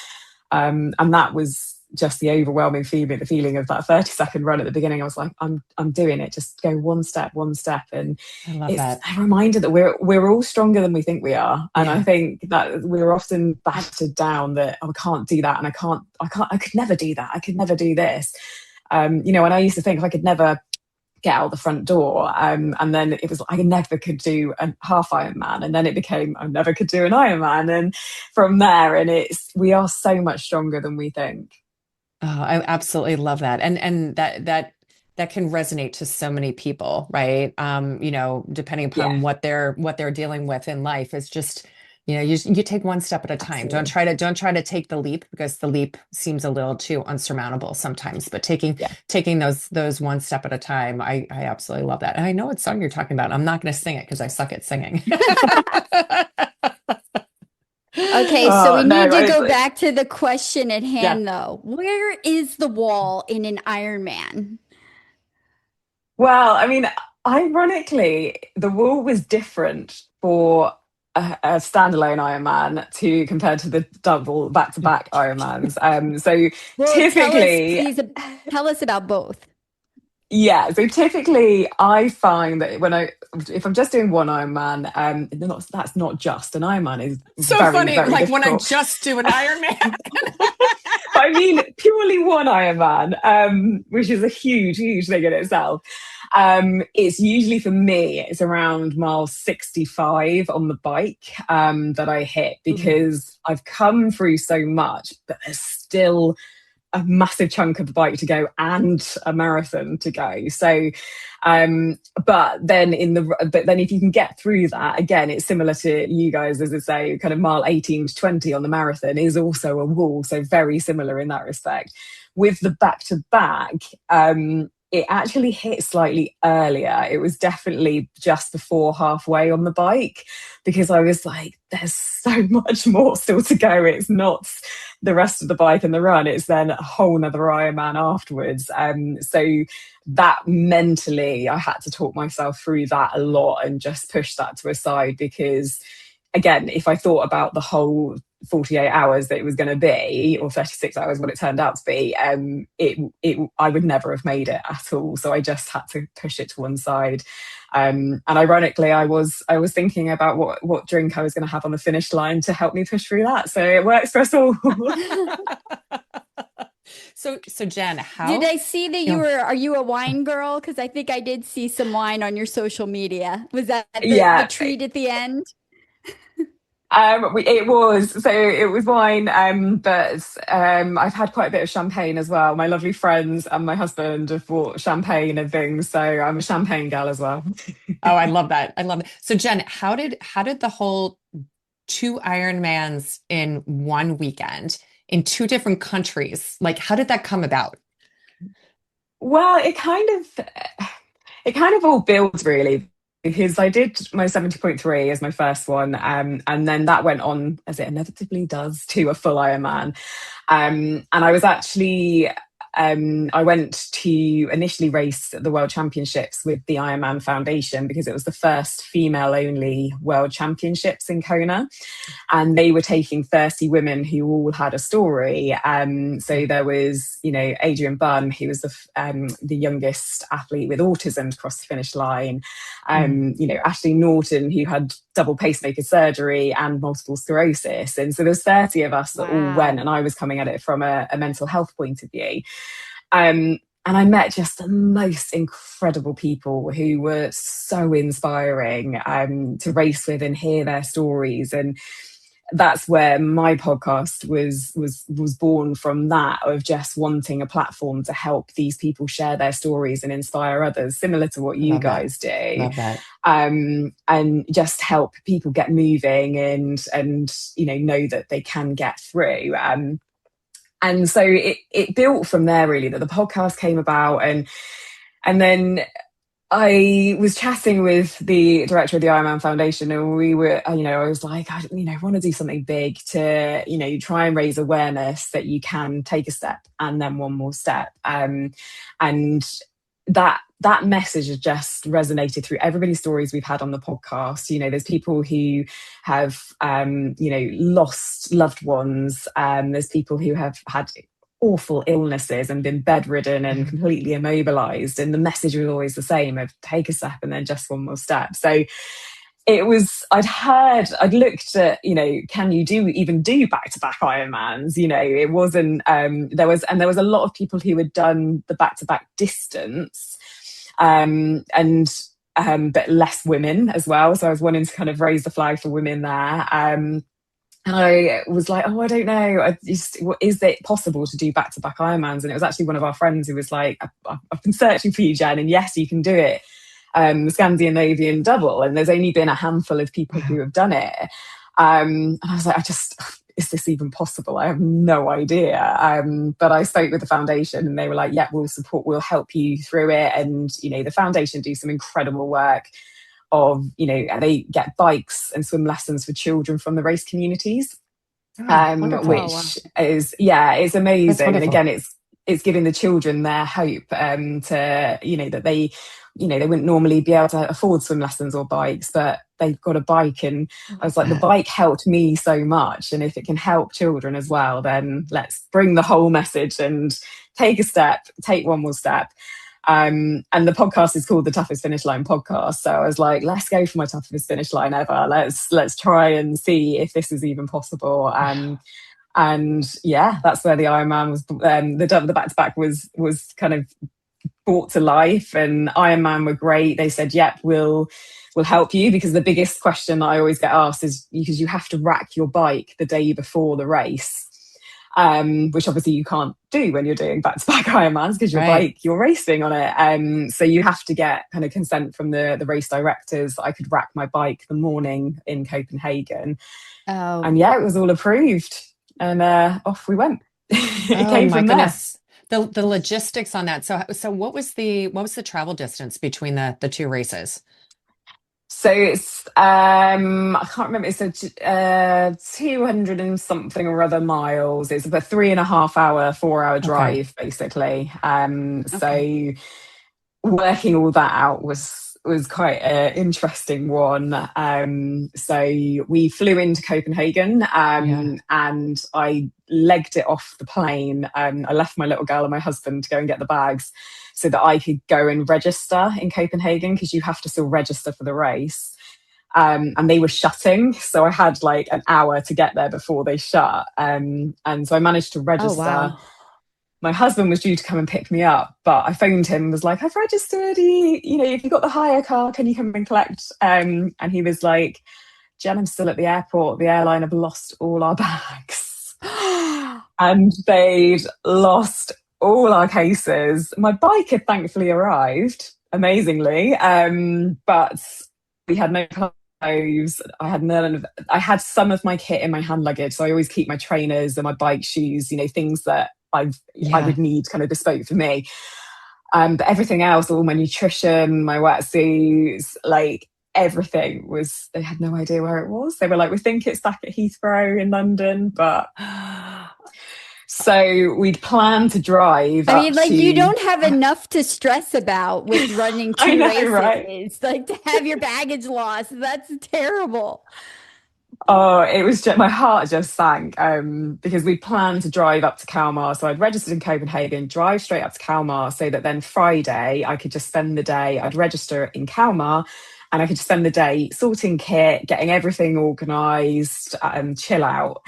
And that was just the overwhelming feeling, the feeling of that 30-second run at the beginning. I was like, I'm doing it, just go one step. And I love it's that. a reminder that we're all stronger than we think we are. And I Yeah. think that we're often battered down that, oh, I can't do that, and I could never do that, I could never do this. And I used to think if I could never get out the front door. And then it was I never could do a half Ironman, and then it became I never could do an Ironman, and from there, and we are so much stronger than we think. Oh, I absolutely love that. And that can resonate to so many people, right? Depending Yeah, upon what they're dealing with in life. It's just, you take one step at a time. Don't absolutely. try to don't try to take the leap, because the leap seems a little too unsurmountable sometimes. But taking Yeah. taking those one step at a time, I absolutely love that. And I know what song you're talking about. I'm not going to sing it because I suck at singing. Okay, so Oh we no, need to it's go like, back to the question at yeah. hand, though. Where is the wall in an Ironman? Well, I mean, ironically, the wall was different for a standalone Ironman to compared to the double back-to-back Ironmans. So Well, typically, tell us about both. yeah, so typically I find that if I'm just doing one Ironman, that's not just an Ironman, is So very, funny. very Like when I difficult. just do an Ironman. But I mean purely one Ironman, which is a huge, huge thing in itself. It's usually for me, it's around mile 65 on the bike that I hit, because I've come through so much, but there's still a massive chunk of the bike to go and a marathon to go. So, but then if you can get through that, again, it's similar to you guys, as I say, kind of mile 18 to 20 on the marathon is also a wall. So very similar in that respect. With the back to back, it actually hit slightly earlier. It was definitely just before halfway on the bike, because I was like, there's so much more still to go. It's not the rest of the bike and the run, it's then a whole nother Ironman afterwards. So that mentally, I had to talk myself through that a lot and just push that to a side, because again, if I thought about the whole 48 hours that it was going to be, or 36 hours, what it turned out to be, I would never have made it at all. So I just had to push it to one side. And ironically, I was thinking about what drink I was going to have on the finish line to help me push through that. So it works for us all. So Jen, how did I see that are you a wine girl? Because I think I did see some wine on your social media. Was that the treat at the end? It was wine, but I've had quite a bit of champagne as well. My lovely friends and my husband have bought champagne and things, so I'm a champagne gal as well. Oh, I love that. I love it. So Jen, how did the whole 2 Ironmans in one weekend in 2 different countries, like how did that come about? Well, it kind of all builds really, because I did my 70.3 as my first one, and then that went on, as it inevitably does, to a full Ironman. And I was actually, I went to initially race the World Championships with the Ironman Foundation, because it was the first female only World Championships in Kona. And they were taking 30 women who all had a story. So there was, Adrian Bunn, who was the youngest athlete with autism to cross the finish line. Ashley Norton, who had double pacemaker surgery and multiple sclerosis. And so there's 30 of us that all went, and I was coming at it from a mental health point of view. And I met just the most incredible people who were so inspiring to race with and hear their stories. And that's where my podcast was born, from that, of just wanting a platform to help these people share their stories and inspire others, similar to what you guys do. Love that. And just help people get moving and know that they can get through. And so it built from there, really, that the podcast came about. And then I was chatting with the director of the Ironman Foundation, and we were, I was like, I want to do something big to, try and raise awareness that you can take a step and then one more step. And that message has just resonated through everybody's stories we've had on the podcast. There's people who have, lost loved ones. There's people who have had awful illnesses and been bedridden and completely immobilized. And the message was always the same, of take a step and then just one more step. So I'd looked at, can you even do back-to-back Ironmans? It wasn't, there was a lot of people who had done the back-to-back distance, but less women as well. So I was wanting to kind of raise the flag for women there. And I was like, I don't know. Is it possible to do back-to-back Ironmans? And it was actually one of our friends who was like, I've been searching for you, Jen, and yes, you can do it. The Scandinavian double. And there's only been a handful of people who have done it. And I was like, is this even possible? I have no idea. But I spoke with the foundation, and they were like, yeah, we'll help you through it. And, the foundation do some incredible work of, they get bikes and swim lessons for children from the race communities, which is, it's amazing. And again, it's giving the children their hope to, that they, they wouldn't normally be able to afford swim lessons or bikes, but they've got a bike. And I was like, the bike helped me so much. And if it can help children as well, then let's bring the whole message and take a step, take one more step. And the podcast is called the Toughest Finish Line Podcast. So I was like, let's go for my toughest finish line ever. Let's try and see if this is even possible. And yeah, that's where the Ironman was, the back-to-back was kind of brought to life. And Ironman were great. They said, yep, we'll help you, because the biggest question that I always get asked is, because you have to rack your bike the day before the race. Which obviously you can't do when you're doing back-to-back Ironmans, because your bike, you're racing on it. So you have to get kind of consent from the race directors that I could rack my bike the morning in Copenhagen. And yeah, it was all approved, and off we went. It came from goodness. The logistics on that. So what was the travel distance between the two races? So it's I can't remember. It's a 200 and something or other miles. It's about 3.5 hour, 4 hour Okay. drive basically. Okay. So working all that out was quite an interesting one. So we flew into Copenhagen, Yeah. and I legged it off the plane. I left my little girl and my husband to go and get the bags so that I could go and register in Copenhagen because you have to still register for the race. And they were shutting, so I had like an hour to get there before they shut. And so I managed to Oh, register. wow. My husband was due to come and pick me up, but I phoned him and was like, I've registered. If you got the hire car, can you come and collect? And he was like, Jen, I'm still at the airport. The airline have lost all our bags. And they'd lost all our cases. My bike had thankfully arrived, amazingly. But we had no clothes. I had some of my kit in my hand luggage. So I always keep my trainers and my bike shoes, things that I Yeah. would need kind of bespoke for me. But everything else, all my nutrition, my wetsuits, like everything was, they had no idea where it was. They were like, we think it's back at Heathrow in London. But so we'd planned to drive I up mean, like, you to, don't have enough to stress about with running I two know, right? races. Like, to have your baggage lost, that's terrible. Oh, it was just, my heart just sank because we planned to drive up to Kalmar. So I'd registered in Copenhagen, drive straight up to Kalmar so that then Friday I could just spend the day, I'd register in Kalmar and I could just spend the day sorting kit, getting everything organized and chill out.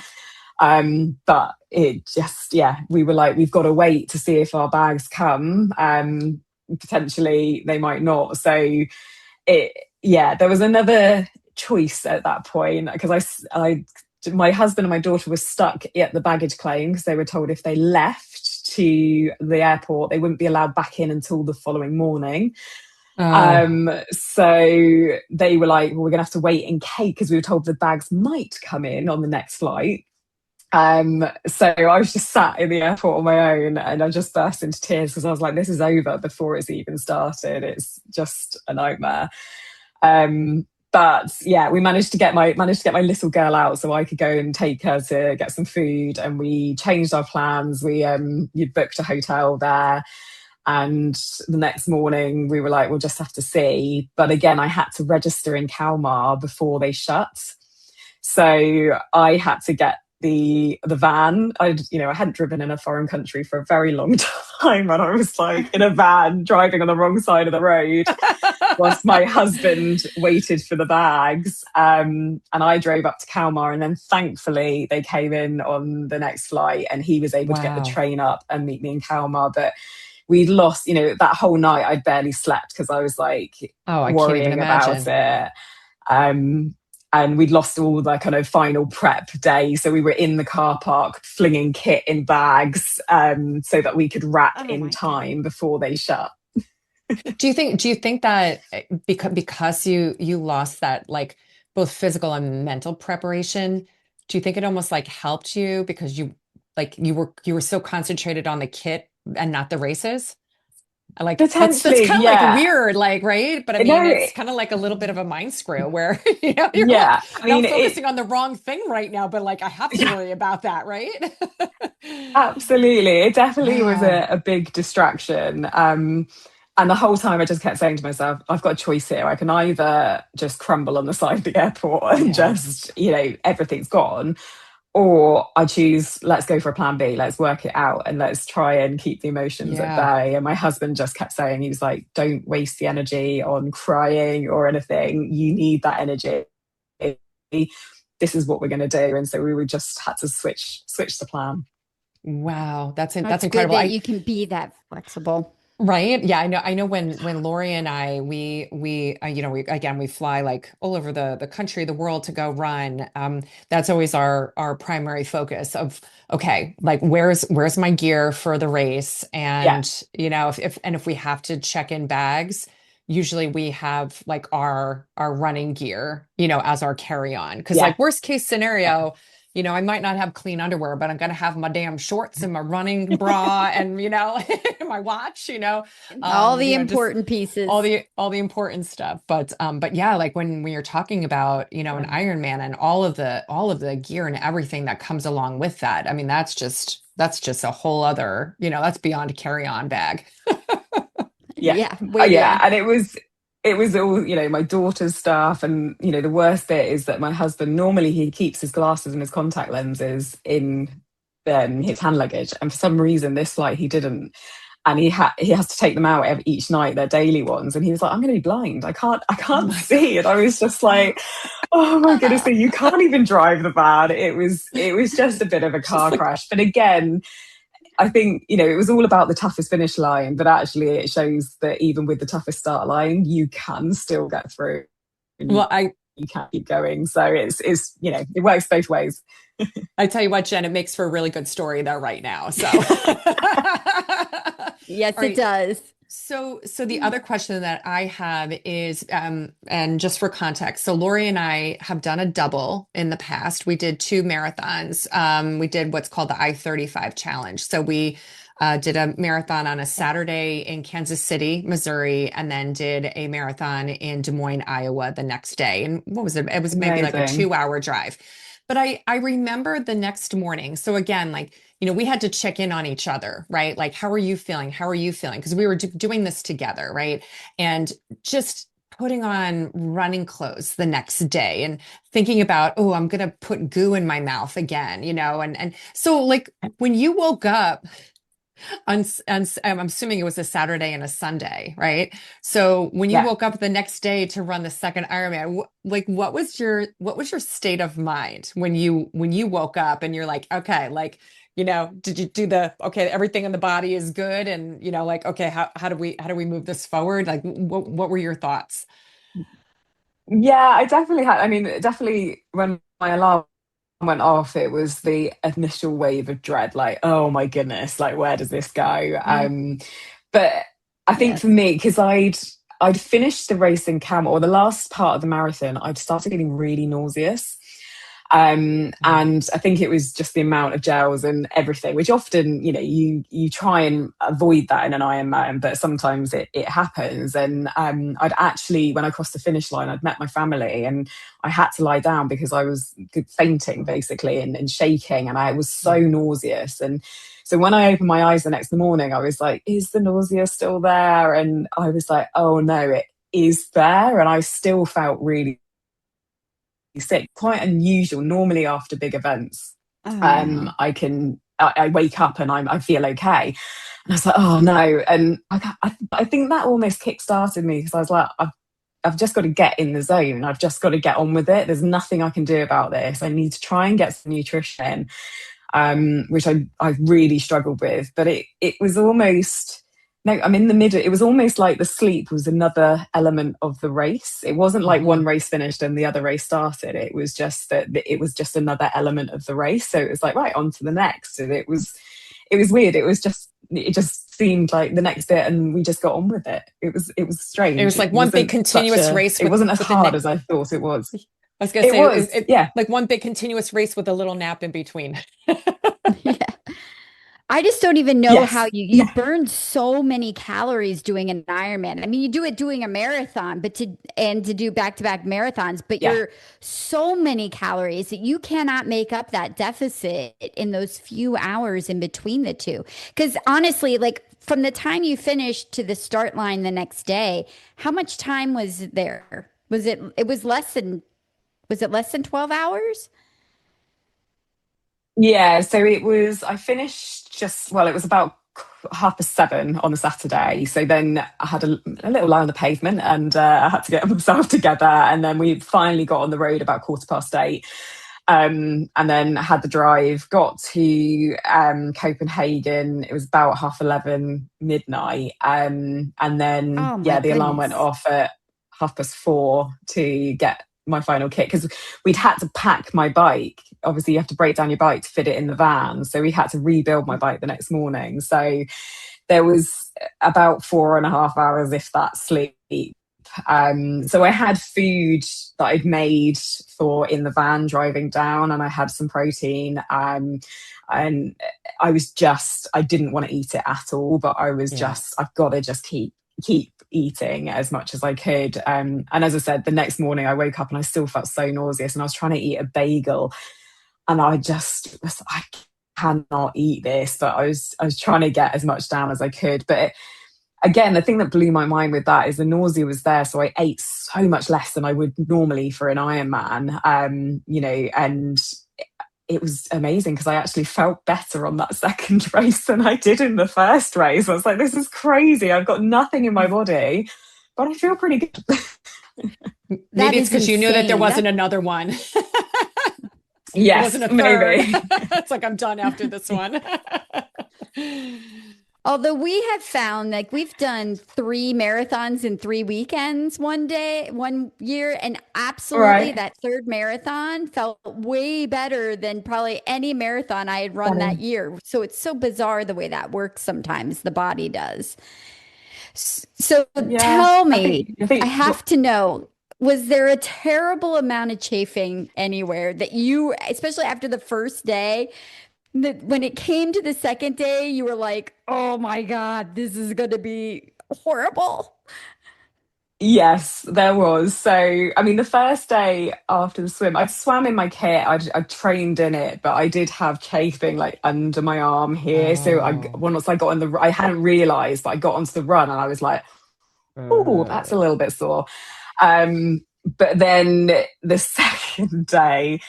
But it just, yeah, we were like, we've got to wait to see if our bags come. Potentially they might not. So it, yeah, there was another choice at that point because my husband and my daughter were stuck at the baggage claim because they were told if they left to the airport they wouldn't be allowed back in until the following morning. Oh, So they were like, well, we're gonna have to wait in case, because we were told the bags might come in on the next flight. So I was just sat in the airport on my own and I just burst into tears because I was like, this is over before it's even started. It's just a nightmare. But yeah, we managed to get my little girl out so I could go and take her to get some food, and we changed our plans. You'd booked a hotel there, and the next morning we were like, we'll just have to see. But again, I had to register in Kalmar before they shut. So I had to get the van. I hadn't driven in a foreign country for a very long time, and I was like in a van driving on the wrong side of the road whilst my husband waited for the bags. And I drove up to Kalmar, and then thankfully they came in on the next flight, and he was able to get the wow. train up and meet me in Kalmar. But we'd lost, that whole night I'd barely slept because I was like Oh, I can't even worrying about imagine. it. Um, and we'd lost all the kind of final prep day. So we were in the car park flinging kit in bags so that we could wrap Oh in my God. time before they shut. Do you think that because you lost that like both physical and mental preparation, do you think it almost like helped you because you were so concentrated on the kit and not the races? Like that's Potentially, kind of like yeah. weird, like, right? But I mean, No, it's kind of like a little bit of a mind screw where you're like, yeah. I I'm mean, it, focusing on the wrong thing right now, but like I have to yeah, worry about that, right? absolutely. It definitely was Wow. a big distraction. And the whole time I just kept saying to myself, I've got a choice here. I can either just crumble on the side of the airport and Yeah. just, everything's gone, or I choose, let's go for a plan B, let's work it out and let's try and keep the emotions at Yeah. bay. And my husband just kept saying, he was like, don't waste the energy on crying or anything. You need that energy. This is what we're going to do. And so we would just had to switch the plan. Wow. That's That's good incredible. that you can be that flexible. Right. Yeah, I know when Lori and I we fly like all over the country, the world to go run. That's always our primary focus of okay, like where's my gear for the race? Yeah, And if we have to check in bags, usually we have like our running gear, as our carry-on. Because yeah, like worst case yeah, scenario, I might not have clean underwear, but I'm going to have my damn shorts and my running bra and, my watch, All the just important all pieces. the important stuff. But yeah, like when you're talking about, an Ironman and all of the gear and everything that comes along with that. I mean, that's just a whole other, that's beyond a carry-on bag. Yeah. Yeah, Oh, way yeah. beyond. And it was all, my daughter's stuff. And, the worst bit is that my husband, normally he keeps his glasses and his contact lenses in his hand luggage. And for some reason, this flight he didn't. And he has to take them out each night, their daily ones. And he was like, I'm going to be blind. I Oh can't my God. see. And I was just like, oh my goodness, you can't even drive the van. It was just a bit of a Just car like, crash. But again, I think, it was all about the toughest finish line, but actually it shows that even with the toughest start line, you can still get through and you, well, I you can keep going. So it works both ways. I tell you what, Jen, it makes for a really good story though right now. So, Yes, all it right. does. So the other question that I have is, and just for context, so Lori and I have done a double in the past. We did 2 marathons. We did what's called the I-35 challenge. So we did a marathon on a Saturday in Kansas City, Missouri, and then did a marathon in Des Moines, Iowa the next day. And what was it? It was maybe like a Amazing. 2-hour drive. But I remember the next morning. So again, like, we had to check in on each other, right? Like, how are you feeling? How are you feeling? Because we were doing this together, right? And just putting on running clothes the next day and thinking about, oh, I'm going to put goo in my mouth again, and so like when you woke up I'm assuming it was a Saturday and a Sunday, right? So when you Yeah. woke up the next day to run the second Ironman, like what was your state of mind when you woke up and you're like, okay, like, did you do okay, everything in the body is good, and like, okay, how do we move this forward? Like, what were your thoughts? Yeah, I definitely had. I mean, definitely when my alarm went off, it was the initial wave of dread, like, oh my goodness, like where does this go? Mm, But I think for yes. me, because I'd finished the race in camp, or the last part of the marathon, I'd started getting really nauseous. Mm. And I think it was just the amount of gels and everything, which often, you try and avoid that in an Ironman, but sometimes it happens. And I'd actually, when I crossed the finish line, I'd met my family and I had to lie down because I was fainting basically and shaking, and I was so nauseous. And so when I opened my eyes the next morning, I was like, is the nausea still there? And I was like, oh no, it is there. And I still felt really sick, quite unusual. Normally after big events, Oh no. I wake up and I feel okay. And I was like, oh no. And I think that almost kick started me, because I was like, I've just got to get in the zone. I've just got to get on with it. There's nothing I can do about this. I need to try and get some nutrition, which I really struggled with. But it was almost, no, I'm in the middle. It was almost like the sleep was another element of the race. It wasn't like Hmm. one race finished and the other race started. It was just that it was just another element of the race. So it was like, right, on to the next. And it was weird. It just seemed like the next bit and we just got on with it. It was It strange. was like one big continuous race It with wasn't as with the hard nap. as I thought it was. I was gonna It say was, yeah. like one big continuous race with a little nap in between. Yeah. I just don't even know how Yes. you Yeah. burn so many calories doing an Ironman. I mean, you do it doing a marathon, but to do back-to-back marathons, but Yeah. you're so many calories that you cannot make up that deficit in those few hours in between the two. Because honestly, like from the time you finished to the start line the next day, how much time was there? Was it less than 12 hours? Yeah, so I finished it was about 7:30 on the Saturday. So then I had a little lie on the pavement and I had to get myself together. And then we finally got on the road about 8:15. And then had the drive, got to Copenhagen. It was about 11:30, midnight. And then, Oh my yeah, the alarm went goodness. off at 4:30 to get my final kit, because we'd had to pack my bike. Obviously, you have to break down your bike to fit it in the van. So we had to rebuild my bike the next morning. So there was about 4.5 hours, if that, sleep. So I had food that I'd made for in the van driving down, and I had some protein. And I didn't want to eat it at all, but Yeah. I've got to just keep eating as much as I could. And as I said, the next morning I woke up and I still felt so nauseous, and I was trying to eat a bagel, and I cannot eat this, but I was trying to get as much down as I could. But again, the thing that blew my mind with that is the nausea was there, so I ate so much less than I would normally for an Ironman. And it was amazing because I actually felt better on that second race than I did in the first race. I was like, this is crazy. I've got nothing in my body, but I feel pretty good. That Maybe it's is because you knew that there insane. wasn't another one. There Yes, wasn't a third. maybe. It's like, I'm done after this one. Although we have found like we've done 3 marathons in 3 weekends one year, and absolutely Right. that third marathon felt way better than probably any marathon I had run that Funny. year. So it's so bizarre the way that works sometimes, the body does. So Yeah. tell I me, think, I I think, have to know, was there a terrible amount of chafing anywhere that you, especially after the first day, that when it came to the second day, you were like, oh my God, this is going to be horrible? yes, there was. So, I mean, the first day after the swim, I'd swam in my kit, I'd trained in it, but I did have chafing like under my arm here. So Oh. once I got on I hadn't realized, but I got onto the run and I was like, oh, that's a Uh, little bit sore. But then the second day,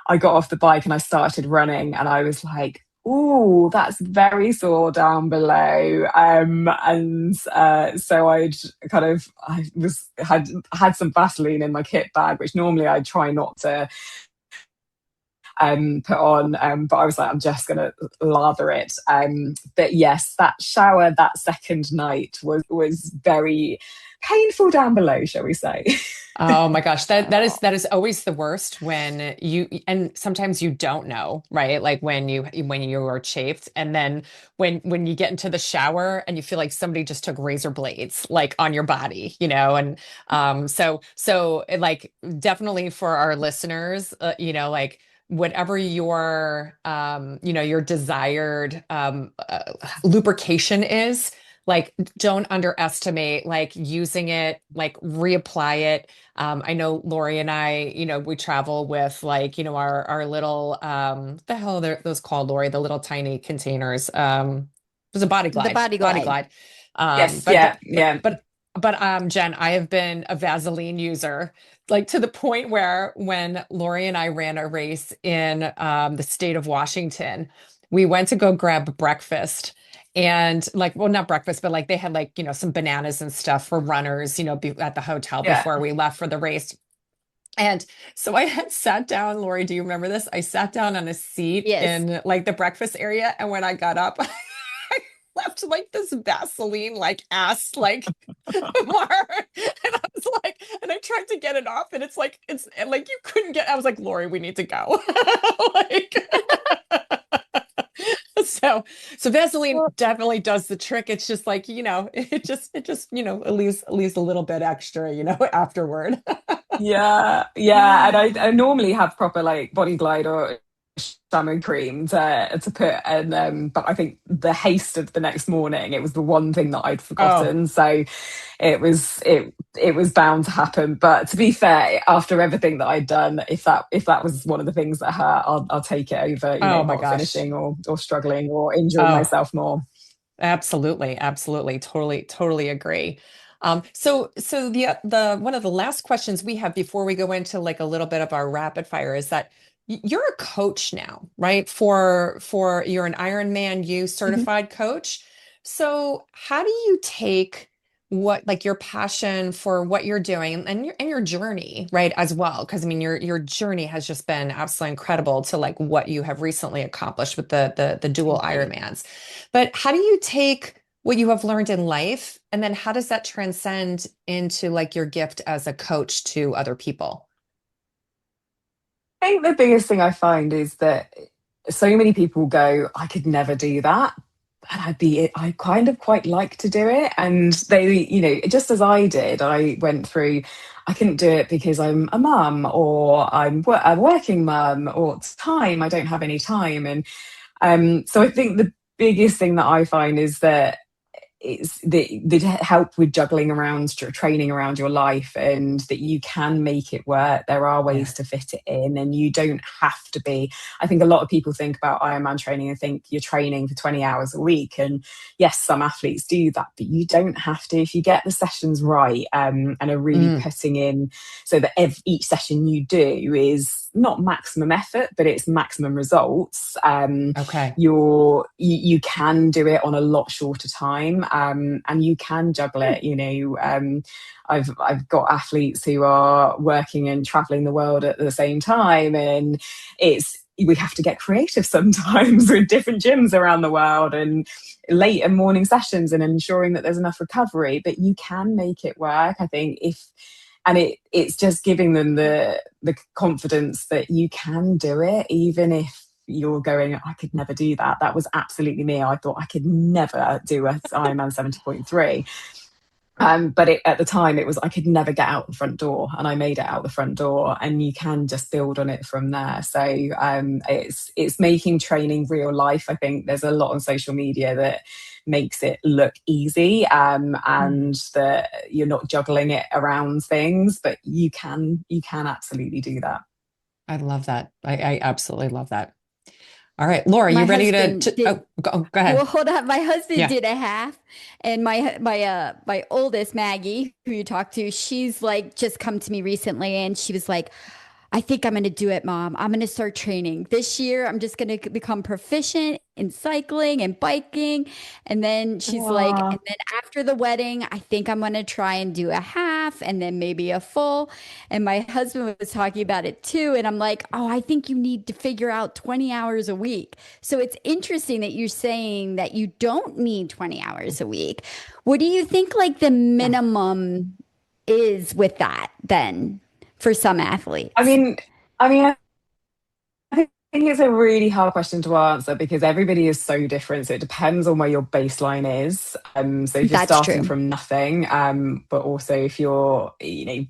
I got off the bike and I started running, and I was like, "Ooh, that's very sore down below." And so I was had some Vaseline in my kit bag, which normally I try not to put on. But I was like, I'm just going to lather it. But yes, that shower that second night was very painful down below, shall we say? Oh my gosh, Oh, that is always the worst when you and sometimes you don't know, right? Like when you are chafed, and then when you get into the shower and you feel like somebody just took razor blades like on your body, and like definitely for our listeners, like whatever your your desired lubrication is, like don't underestimate like using it, like reapply it. I know Lori and I, we travel with like, our little, what the hell are those called, Lori, the little tiny containers. It was a the body body glide. glide. Yes, But, yeah, yeah, Jen, I have been a Vaseline user, like to the point where when Lori and I ran a race in the state of Washington, we went to go grab breakfast. And like, well, not breakfast, but like they had like, some bananas and stuff for runners, at the hotel yeah. before we left for the race. And so I had sat down, Lori, do you remember this? I sat down on a seat Yes. in like the breakfast area. And when I got up, I left like this Vaseline, like ass, like mark. And I was like, and I tried to get it off, and it's and like you couldn't get, I was like, Lori, we need to go. Like, so, so Vaseline definitely does the trick. It's just like, it leaves a little bit extra, afterward. Yeah, yeah, and I normally have proper like body glide or shampoo cream to put, and but I think the haste of the next morning, it was the one thing that I'd Oh, forgotten, so it was bound to happen. But to be fair, after everything that I'd done, if that was one of the things that hurt, I'll take it over, oh my not gosh. finishing or struggling or injuring Oh, myself more. absolutely, absolutely, totally agree. So the one of the last questions we have before we go into like a little bit of our rapid fire is that you're a coach now, right? For you're an Ironman U Mhm. certified coach. So how do you take what like your passion for what you're doing and your journey, right, as well? Because I mean your journey has just been absolutely incredible to like what you have recently accomplished with the dual Thank you. Ironmans. But how do you take what you have learned in life, and then how does that transcend into like your gift as a coach to other people? I think the biggest thing I find is that so many people go, I could never do that. I kind of quite like to do it. And they, just as I did, I went through, I couldn't do it because I'm a mum, or a working mum, or it's time, I don't have any time. And so I think the biggest thing that I find is that it's the help with juggling around training around your life, and that you can make it work. There are Yeah. ways to fit it in, and you don't have to be. I think a lot of people think about Ironman training and think you're training for 20 hours a week, and yes, some athletes do that, but you don't have to if you get the sessions right, and are really Mm, putting in, so that each session you do is not maximum effort, but it's maximum results. okay. You can do it on a lot shorter time, and you can juggle Hmm. it. I've got athletes who are working and traveling the world at the same time, and we have to get creative sometimes with different gyms around the world, and late and morning sessions, and ensuring that there's enough recovery. But you can make it work, I think. If and it's just giving them the confidence that you can do it, even if you're going, I could never do that. That was absolutely me. I thought I could never do a Ironman 70.3. But at the time, it was, I could never get out the front door, and I made it out the front door, and you can just build on it from there. So it's making training real life. I think there's a lot on social media that makes it look easy, and that you're not juggling it around things, but you can absolutely do that. I love that. I absolutely love that. All right, Laura, you My ready husband did. oh, go Well, ahead. hold on. My husband Yeah. did a half, and my oldest Maggie, who you talked to, she's like just come to me recently, and she was like, I think I'm going to do it, Mom. I'm going to start training this year. I'm just going to become proficient in cycling and biking. And then she's like, and Wow. then after the wedding, I think I'm going to try and do a half and then maybe a full. And my husband was talking about it too. And I'm like, oh, I think you need to figure out 20 hours a week. So it's interesting that you're saying that you don't need 20 hours a week. What do you think like the Yeah. minimum is with that then for some I athletes? mean, I think it's a really hard question to answer because everybody is so different. So it depends on where your baseline is. So if you're That's starting true. from nothing, but also if you're,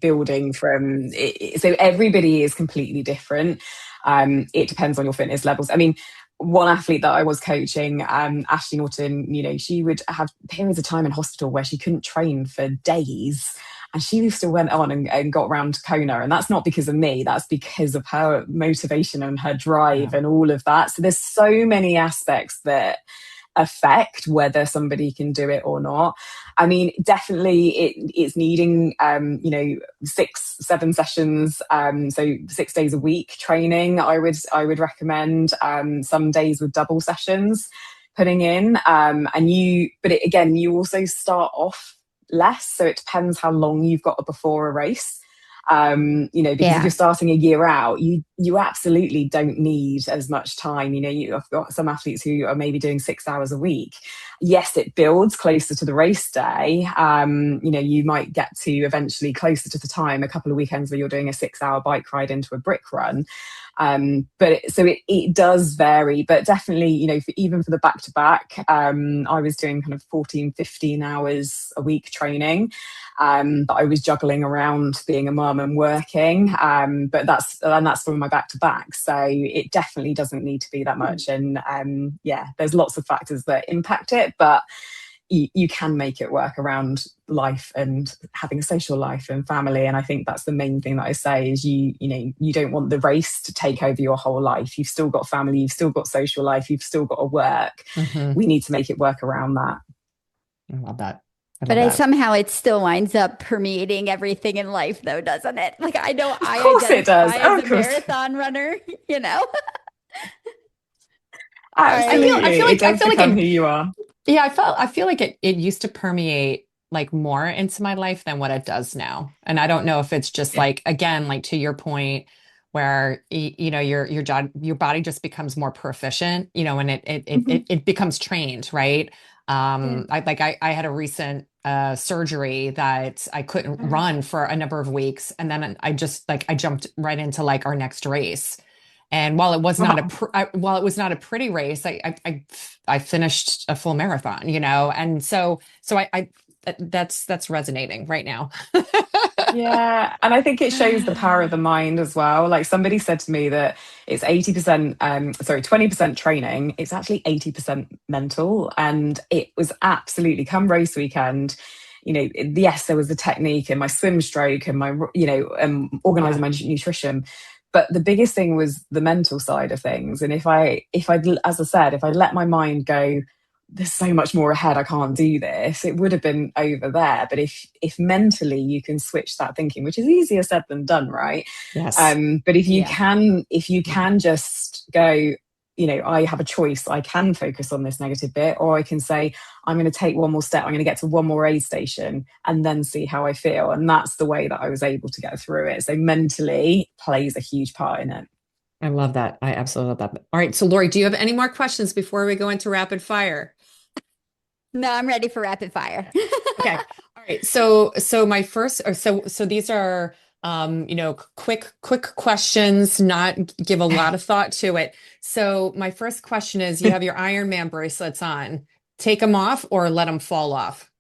building from, so everybody is completely different. It depends on your fitness levels. I mean, one athlete that I was coaching, Ashley Norton, she would have periods of time in hospital where she couldn't train for days, and she still went on and got round Kona. And that's not because of me, that's because of her motivation and her drive Wow. and all of that. So there's so many aspects that affect whether somebody can do it or not. I mean, definitely it's needing, 6, 7 sessions. So 6 days a week training, I would recommend, some days with double sessions putting in. Again, you also start off less. So it depends how long you've got before a race. Because if you're Yeah. starting a year out, you absolutely don't need as much time. I've got some athletes who are maybe doing 6 hours a week. Yes, it builds closer to the race day. You might get to eventually closer to the time, a couple of weekends where you're doing a 6 hour bike ride into a brick run. It does vary, but definitely, even for the back to back, I was doing kind of 14, 15 hours a week training. But I was juggling around being a mum and working. But that's from my back to back. So it definitely doesn't need to be that much. And yeah, there's lots of factors that impact it, but you can make it work around life and having a social life and family. And I think that's the main thing that I say is you don't want the race to take over your whole life. You've still got family, you've still got social life, you've still got to work. Hmm. We need to make it work around that. I love that. I But love that. somehow it still winds up permeating everything in life, though, doesn't it? Like I know Of I course it does. identify as Of a course. marathon runner, you know? I Absolutely. feel It like does become who you are. yeah, I feel like it used to permeate like more into my life than what it does now. And I don't know if it's just Yeah. like again, like to your point where your body just becomes more proficient, and it becomes trained, right? Yeah. I had a recent surgery that I couldn't run for a number of weeks, and then I just like I jumped right into like our next race. And while it was not Wow. while it was not a pretty race, I finished a full marathon, and that's resonating right now. Yeah, and I think it shows the power of the mind as well. Like somebody said to me that it's 80%, sorry, 20% training. It's actually 80% mental. And it was absolutely come race weekend. Yes, there was the technique and my swim stroke and my, Yeah. organizing my nutrition. But the biggest thing was the mental side of things. And as I said, if I let my mind go, there's so much more ahead, I can't do this, it would have been over there. But if mentally you can switch that thinking, which is easier said than done, right? Yes. But if you Yeah. can if you can just go, I have a choice. I can focus on this negative bit, or I can say, I'm going to take one more step, I'm going to get to one more aid station and then see how I feel. And that's the way that I was able to get through it. So mentally plays a huge part in it. I love that. I absolutely love that. All right. So, Lori, do you have any more questions before we go into rapid fire? No, I'm ready for rapid fire. Okay. All right. So my first, or so these are, quick questions, not give a lot of thought to it. So my first question is, you have your Ironman bracelets on. Take them off or let them fall off?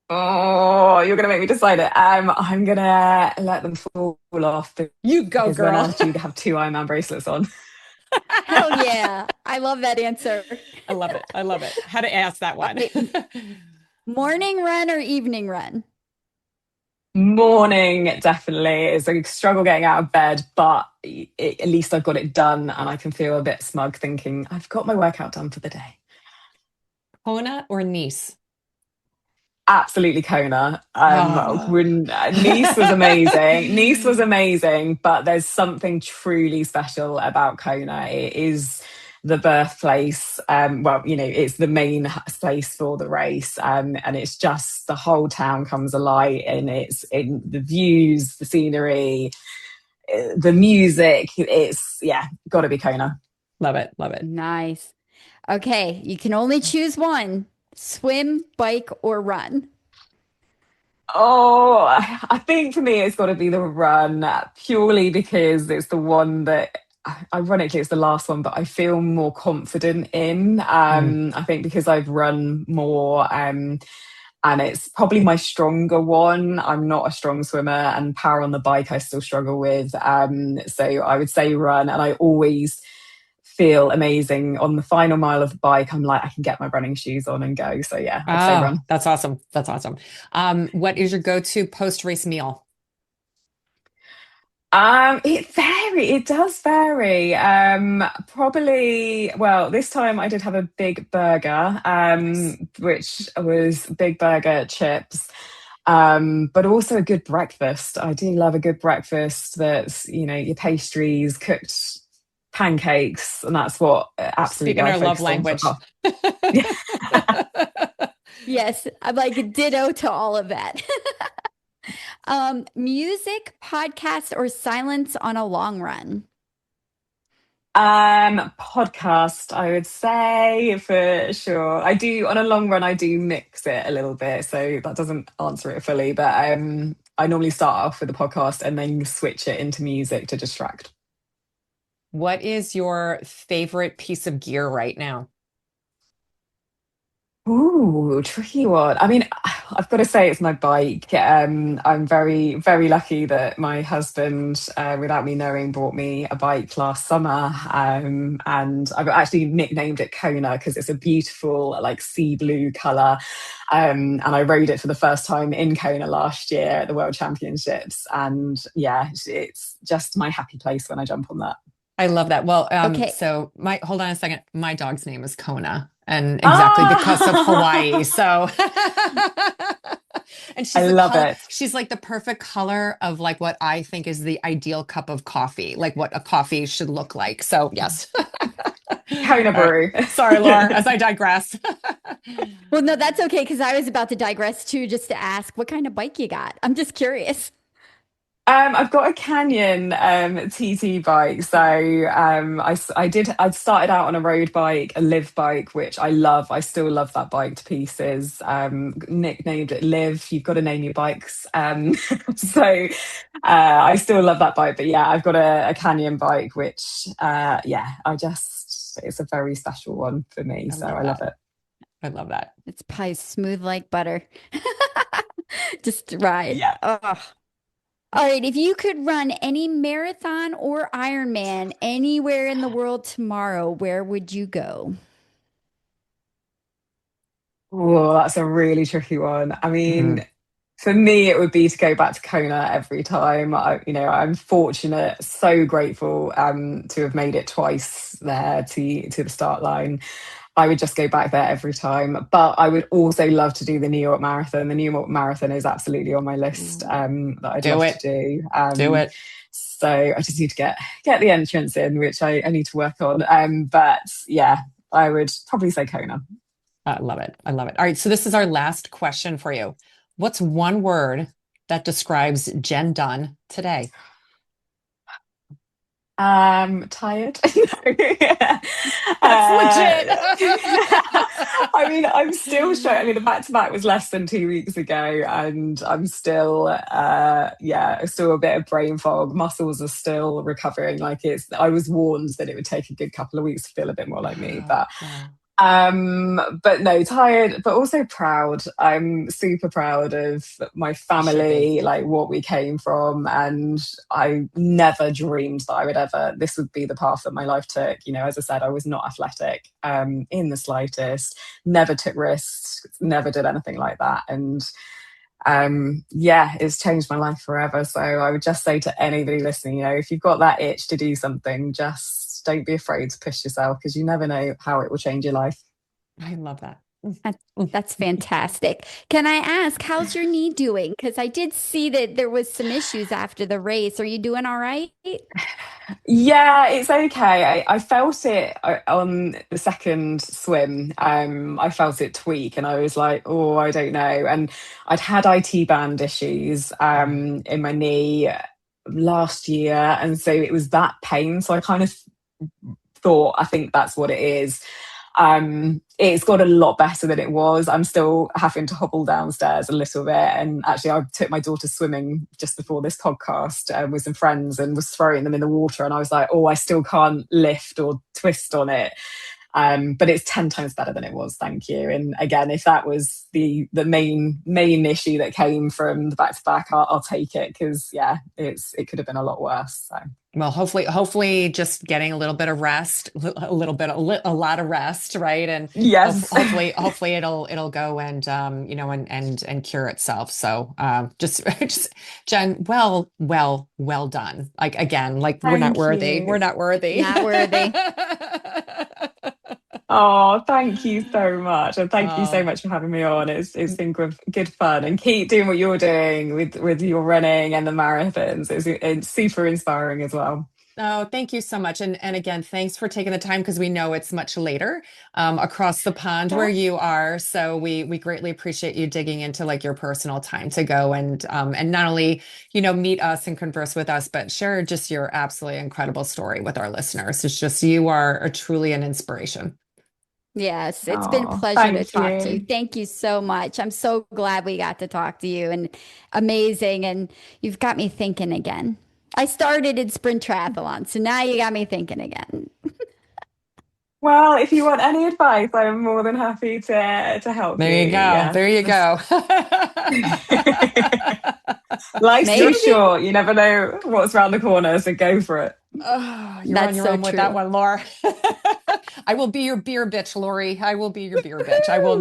Oh, you're gonna make me decide it. I'm gonna let them fall off You go, because when girl. else do you have two Ironman bracelets on? Hell yeah. I love that answer. I love it. I love it. How to ask that All one. right. Morning run or evening run? Morning, definitely. It's a struggle getting out of bed, but at least I've got it done and I can feel a bit smug thinking I've got my workout done for the day. Kona or Nice? Absolutely Kona. Oh, Nice was amazing. Nice was amazing, but there's something truly special about Kona. It is the birthplace. It's the main place for the race, and it's just the whole town comes alive, and it's in the views, the scenery, the music. It's yeah, got to be Kona. love it. Love it. Nice. Okay, you can only choose one. Swim, bike, or run. Oh, I think for me it's got to be the run, purely because it's the one that, ironically, it's the last one, but I feel more confident in. Mm. I think because I've run more, and it's probably my stronger one. I'm not a strong swimmer, and power on the bike I still struggle with. So I would say run, and I always feel amazing on the final mile of the bike. I'm like, I can get my running shoes on and go. So yeah, I'd say Oh, run. that's awesome. That's awesome. What is your go-to post-race meal? It does vary. Probably, well, this time I did have a big burger, Nice. which was big burger chips, but also a good breakfast. I do love a good breakfast that's, your pastries, cooked pancakes, and that's what absolutely Speaking I our love focused on for language. half. Yeah. Yes, I'm like ditto to all of that. Music, podcast, or silence on a long run? Podcast, I would say for sure. I do on a long run, I do mix it a little bit, so that doesn't answer it fully. But I normally start off with a podcast and then switch it into music to distract. What is your favorite piece of gear right now? Ooh, tricky one. I mean, I've got to say it's my bike. I'm very, very lucky that my husband, without me knowing, bought me a bike last summer. And I've actually nicknamed it Kona because it's a beautiful, like sea blue color. And I rode it for the first time in Kona last year at the World Championships. And yeah, it's just my happy place when I jump on that. I love that. Well, Okay. so my hold on a second. My dog's name is Kona, and exactly because of Hawaii. Ah, So, and I she's the love color. it. She's like the perfect color of like what I think is the ideal cup of coffee, like what a coffee should look like. So, yes. All Kona right. brew. Sorry, Laura, as I digress. Well, no, that's okay because I was about to digress too, just to ask what kind of bike you got. I'm just curious. I've got a Canyon TT bike. So I started out on a road bike, a Live bike, which I love. I still love that bike to pieces. Nicknamed it Live. You've got to name your bikes. So I still love that bike. But yeah, I've got a Canyon bike, which yeah, it's a very special one for me. I So love I love that. it. I love that. It's pie smooth like butter. Just ride. Yeah. Oh. All right, if you could run any marathon or Ironman anywhere in the world tomorrow, where would you go? Oh, that's a really tricky one. I Mhm. mean, for me, it would be to go back to Kona every time. I'm fortunate, so grateful to have made it twice there to the start line. I would just go back there every time. But I would also love to do the New York Marathon. The New York Marathon is absolutely on my list that I'd Do love to it. do. Do it. So I just need to get the entrance in, which I need to work on. But yeah, I would probably say Kona. I love it. I love it. All right. So this is our last question for you. What's one word that describes Jen Dunn today? Tired. That's legit. I mean, I'm still straight. I mean, the back to back was less than 2 weeks ago, and I'm still, yeah, still a bit of brain fog. Muscles are still recovering. I was warned that it would take a good couple of weeks to feel a bit more like me, Wow. Wow. but no, tired, but also proud. I'm super proud of my You should be. family, like what we came from. And I never dreamed that this would be the path that my life took. As I said, I was not athletic, in the slightest, never took risks, never did anything like that. And yeah, it's changed my life forever. So I would just say to anybody listening, if you've got that itch to do something, just don't be afraid to push yourself, because you never know how it will change your life. I love that. That's fantastic. Can I ask, how's your knee doing? Because I did see that there was some issues after the race. Are you doing all right? Yeah, it's okay. I felt it on the second swim. I felt it tweak, and I was like, oh, I don't know. And I'd had IT band issues in my knee last year, and so it was that pain. So I kind of thought, I think that's what it is. It's got a lot better than it was. I'm still having to hobble downstairs a little bit. And actually, I took my daughter swimming just before this podcast with some friends, and was throwing them in the water. And I was like, oh, I still can't lift or twist on it. But it's 10 times better than it was. Thank you. And again, if that was the main issue that came from the back to back, I'll take it, because yeah, it could have been a lot worse. So. Well, hopefully just getting a little bit of rest, a lot of rest, right? And Yes. hopefully it'll go and, and cure itself. So, just Jen, well done. Like, again, like we're not Thank worthy. We're you. not worthy. Not worthy. Oh, thank you so much. And thank you so Oh, much for having me on. It's been good fun. And keep doing what you're doing with your running and the marathons. It's super inspiring as well. oh, thank you so much. And again, thanks for taking the time, because we know it's much later across the pond where Yeah. you are. So we greatly appreciate you digging into like your personal time to go and not only, meet us and converse with us, but share just your absolutely incredible story with our listeners. It's just you are truly an inspiration. Yes, it's been a Oh, pleasure to thank talk to you. you. Thank you so much. I'm so glad we got to talk to you, and amazing. And you've got me thinking again. I started in sprint triathlon, so now you got me thinking again. Well, if you want any advice, I'm more than happy to help you. There you go. Yeah. There you Just go. life's too Maybe short. You never know what's around the corner, so go for it. Oh, you're on that's your so own with that true. one, Laura. I will be your beer bitch, Lori. I will be your beer bitch. I will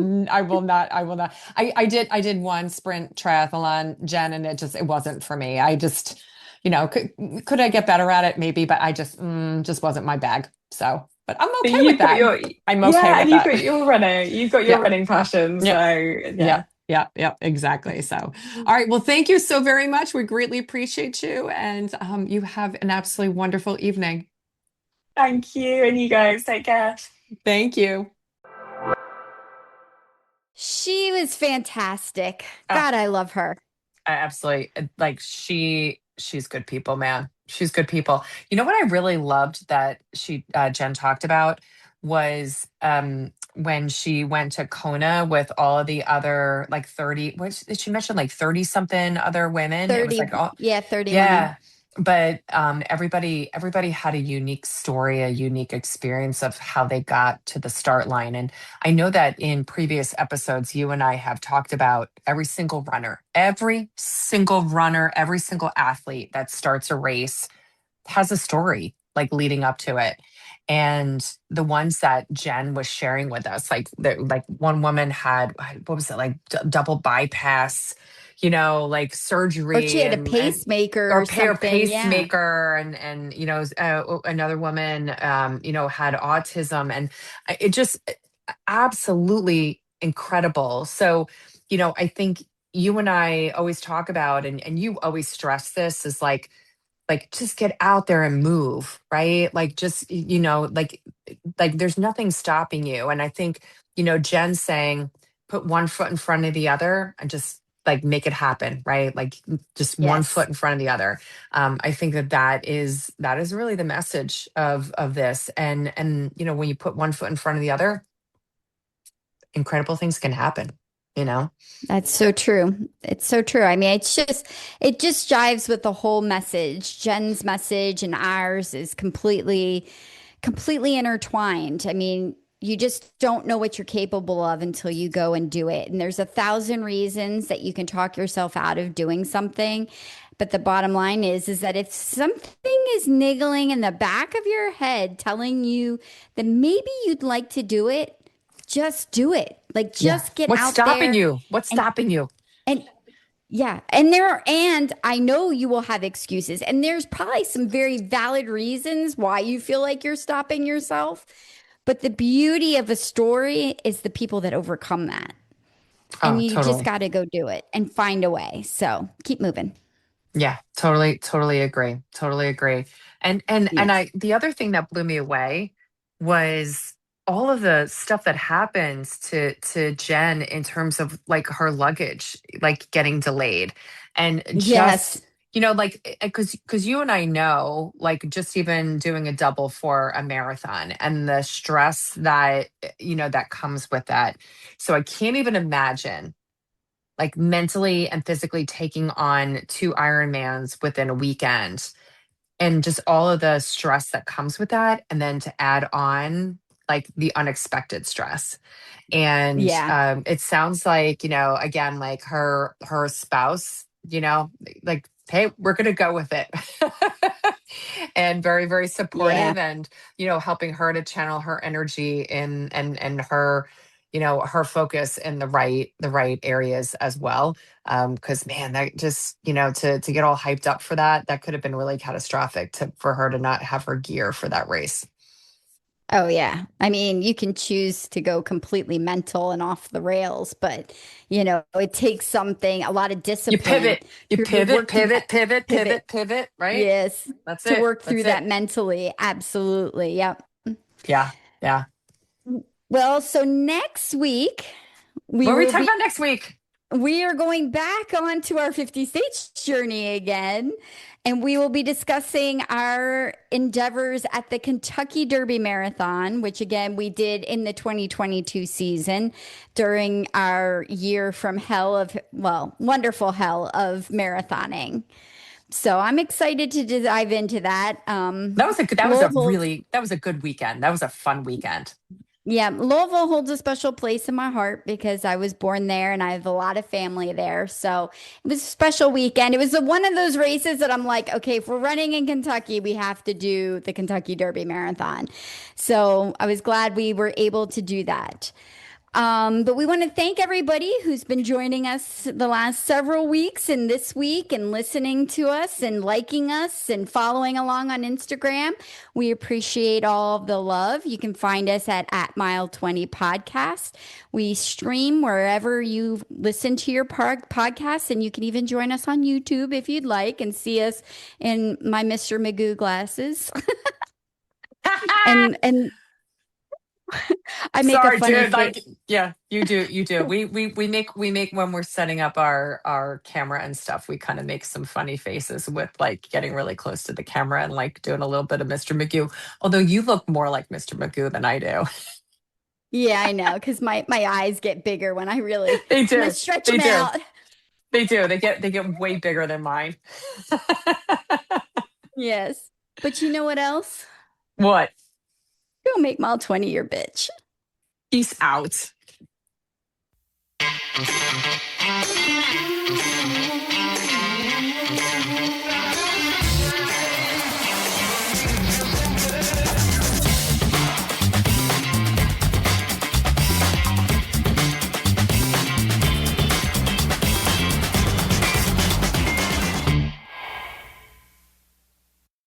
not. I did one sprint triathlon, Jen, and it wasn't for me. I just, could I get better at it? Maybe, but I just wasn't my bag. So, but I'm But okay with you've got that. your I'm okay yeah, with and you've that. got your running. You've got your Yep. running passion. Yep. So yeah. Yep. Yep. Yep. Exactly. So, all right. Well, thank you so very much. We greatly appreciate you. And you have an absolutely wonderful evening. Thank you. And you guys take care. Thank you. She was fantastic. Oh, God, I love her. I absolutely like she she's good people, man. She's good people. You know what I really loved that Jen talked about was when she went to Kona with all of the other like 30, what did she mention, like 30 something other women. It was 30, like, oh yeah, 30 women. yeah. But everybody had a unique story, a unique experience of how they got to the start line. And I know that in previous episodes, you and I have talked about every single athlete that starts a race has a story like leading up to it. And the ones that Jen was sharing with us, like one woman had, what was it, like double bypass, like Or she surgery had a and pacemaker or or pair something. Yeah. pacemaker and another woman had autism, and it just absolutely incredible. So I think you and I always talk about, and you always stress this, is like just get out there and move, right? Like just like there's nothing stopping you. And I think Jen saying put one foot in front of the other and just like make it happen, right? Like just one foot Yes. in front of the other. I think that is really the message of this. And when you put one foot in front of the other, incredible things can happen, you know. That's so true. It's so true. I mean, it just jives with the whole message. Jen's message and ours is completely intertwined. I mean, you just don't know what you're capable of until you go and do it. And there's 1,000 reasons that you can talk yourself out of doing something. But the bottom line is that if something is niggling in the back of your head telling you that maybe you'd like to do it, just do it. Like Yeah. just get What's out stopping there you? What's and stopping you? and yeah, and I know you will have excuses, and there's probably some very valid reasons why you feel like you're stopping yourself. But the beauty of a story is the people that overcome that. And Oh, you just totally. got to go do it and find a way. So keep moving. Yeah, totally agree. Totally agree. And Yes. the other thing that blew me away was all of the stuff that happens to Jen in terms of like her luggage like getting delayed. And Yes. just like because you and I know, like, just even doing a double for a marathon and the stress that that comes with that. So I can't even imagine like mentally and physically taking on two Ironmans within a weekend and just all of the stress that comes with that. And then to add on like the unexpected stress. And Yeah. it sounds like, again, like her spouse, like, hey, we're gonna go with it. And very, very Yeah. supportive and, helping her to channel her energy in and her, her focus in the right areas as well. Because man, that just, to get all hyped up for that could have been really catastrophic for her to not have her gear for that race. Oh, yeah. I mean, you can choose to go completely mental and off the rails, but it takes a lot of You discipline pivot, you to pivot, work through that pivot, pivot, pivot. pivot, pivot, right? Yes, That's to it. work through That's that it. mentally. Absolutely. Yep. Yeah. Yeah. Well, so next week we What are we will talking be about next week? we are going back onto our 50 states journey again, and we will be discussing our endeavors at the Kentucky Derby Marathon, which again we did in the 2022 season during our year from hell of, well, wonderful hell of marathoning. So I'm excited to dive into that. Louisville, That was a good weekend. That was a fun weekend. yeah, Louisville holds a special place in my heart because I was born there and I have a lot of family there. So it was a special weekend. It was one of those races that I'm like, okay, if we're running in Kentucky, we have to do the Kentucky Derby Marathon. So I was glad we were able to do that. But we want to thank everybody who's been joining us the last several weeks and this week and listening to us and liking us and following along on Instagram. We appreciate all of the love. You can find us at Mile 20 Podcast. We stream wherever you listen to your podcasts, and you can even join us on YouTube if you'd like and see us in my Mr. Magoo glasses. and I make a Sorry, funny dude. face. Like, yeah, you do. We make when we're setting up our camera and stuff, we kind of make some funny faces with like getting really close to the camera and like doing a little bit of Mr. Magoo. Although you look more like Mr. Magoo than I do. Yeah, I know, because my eyes get bigger when They when I do. stretch They them do. out. They do. They get way bigger than mine. Yes. But you know what else? What? Go make Mile 20 your bitch. Peace out.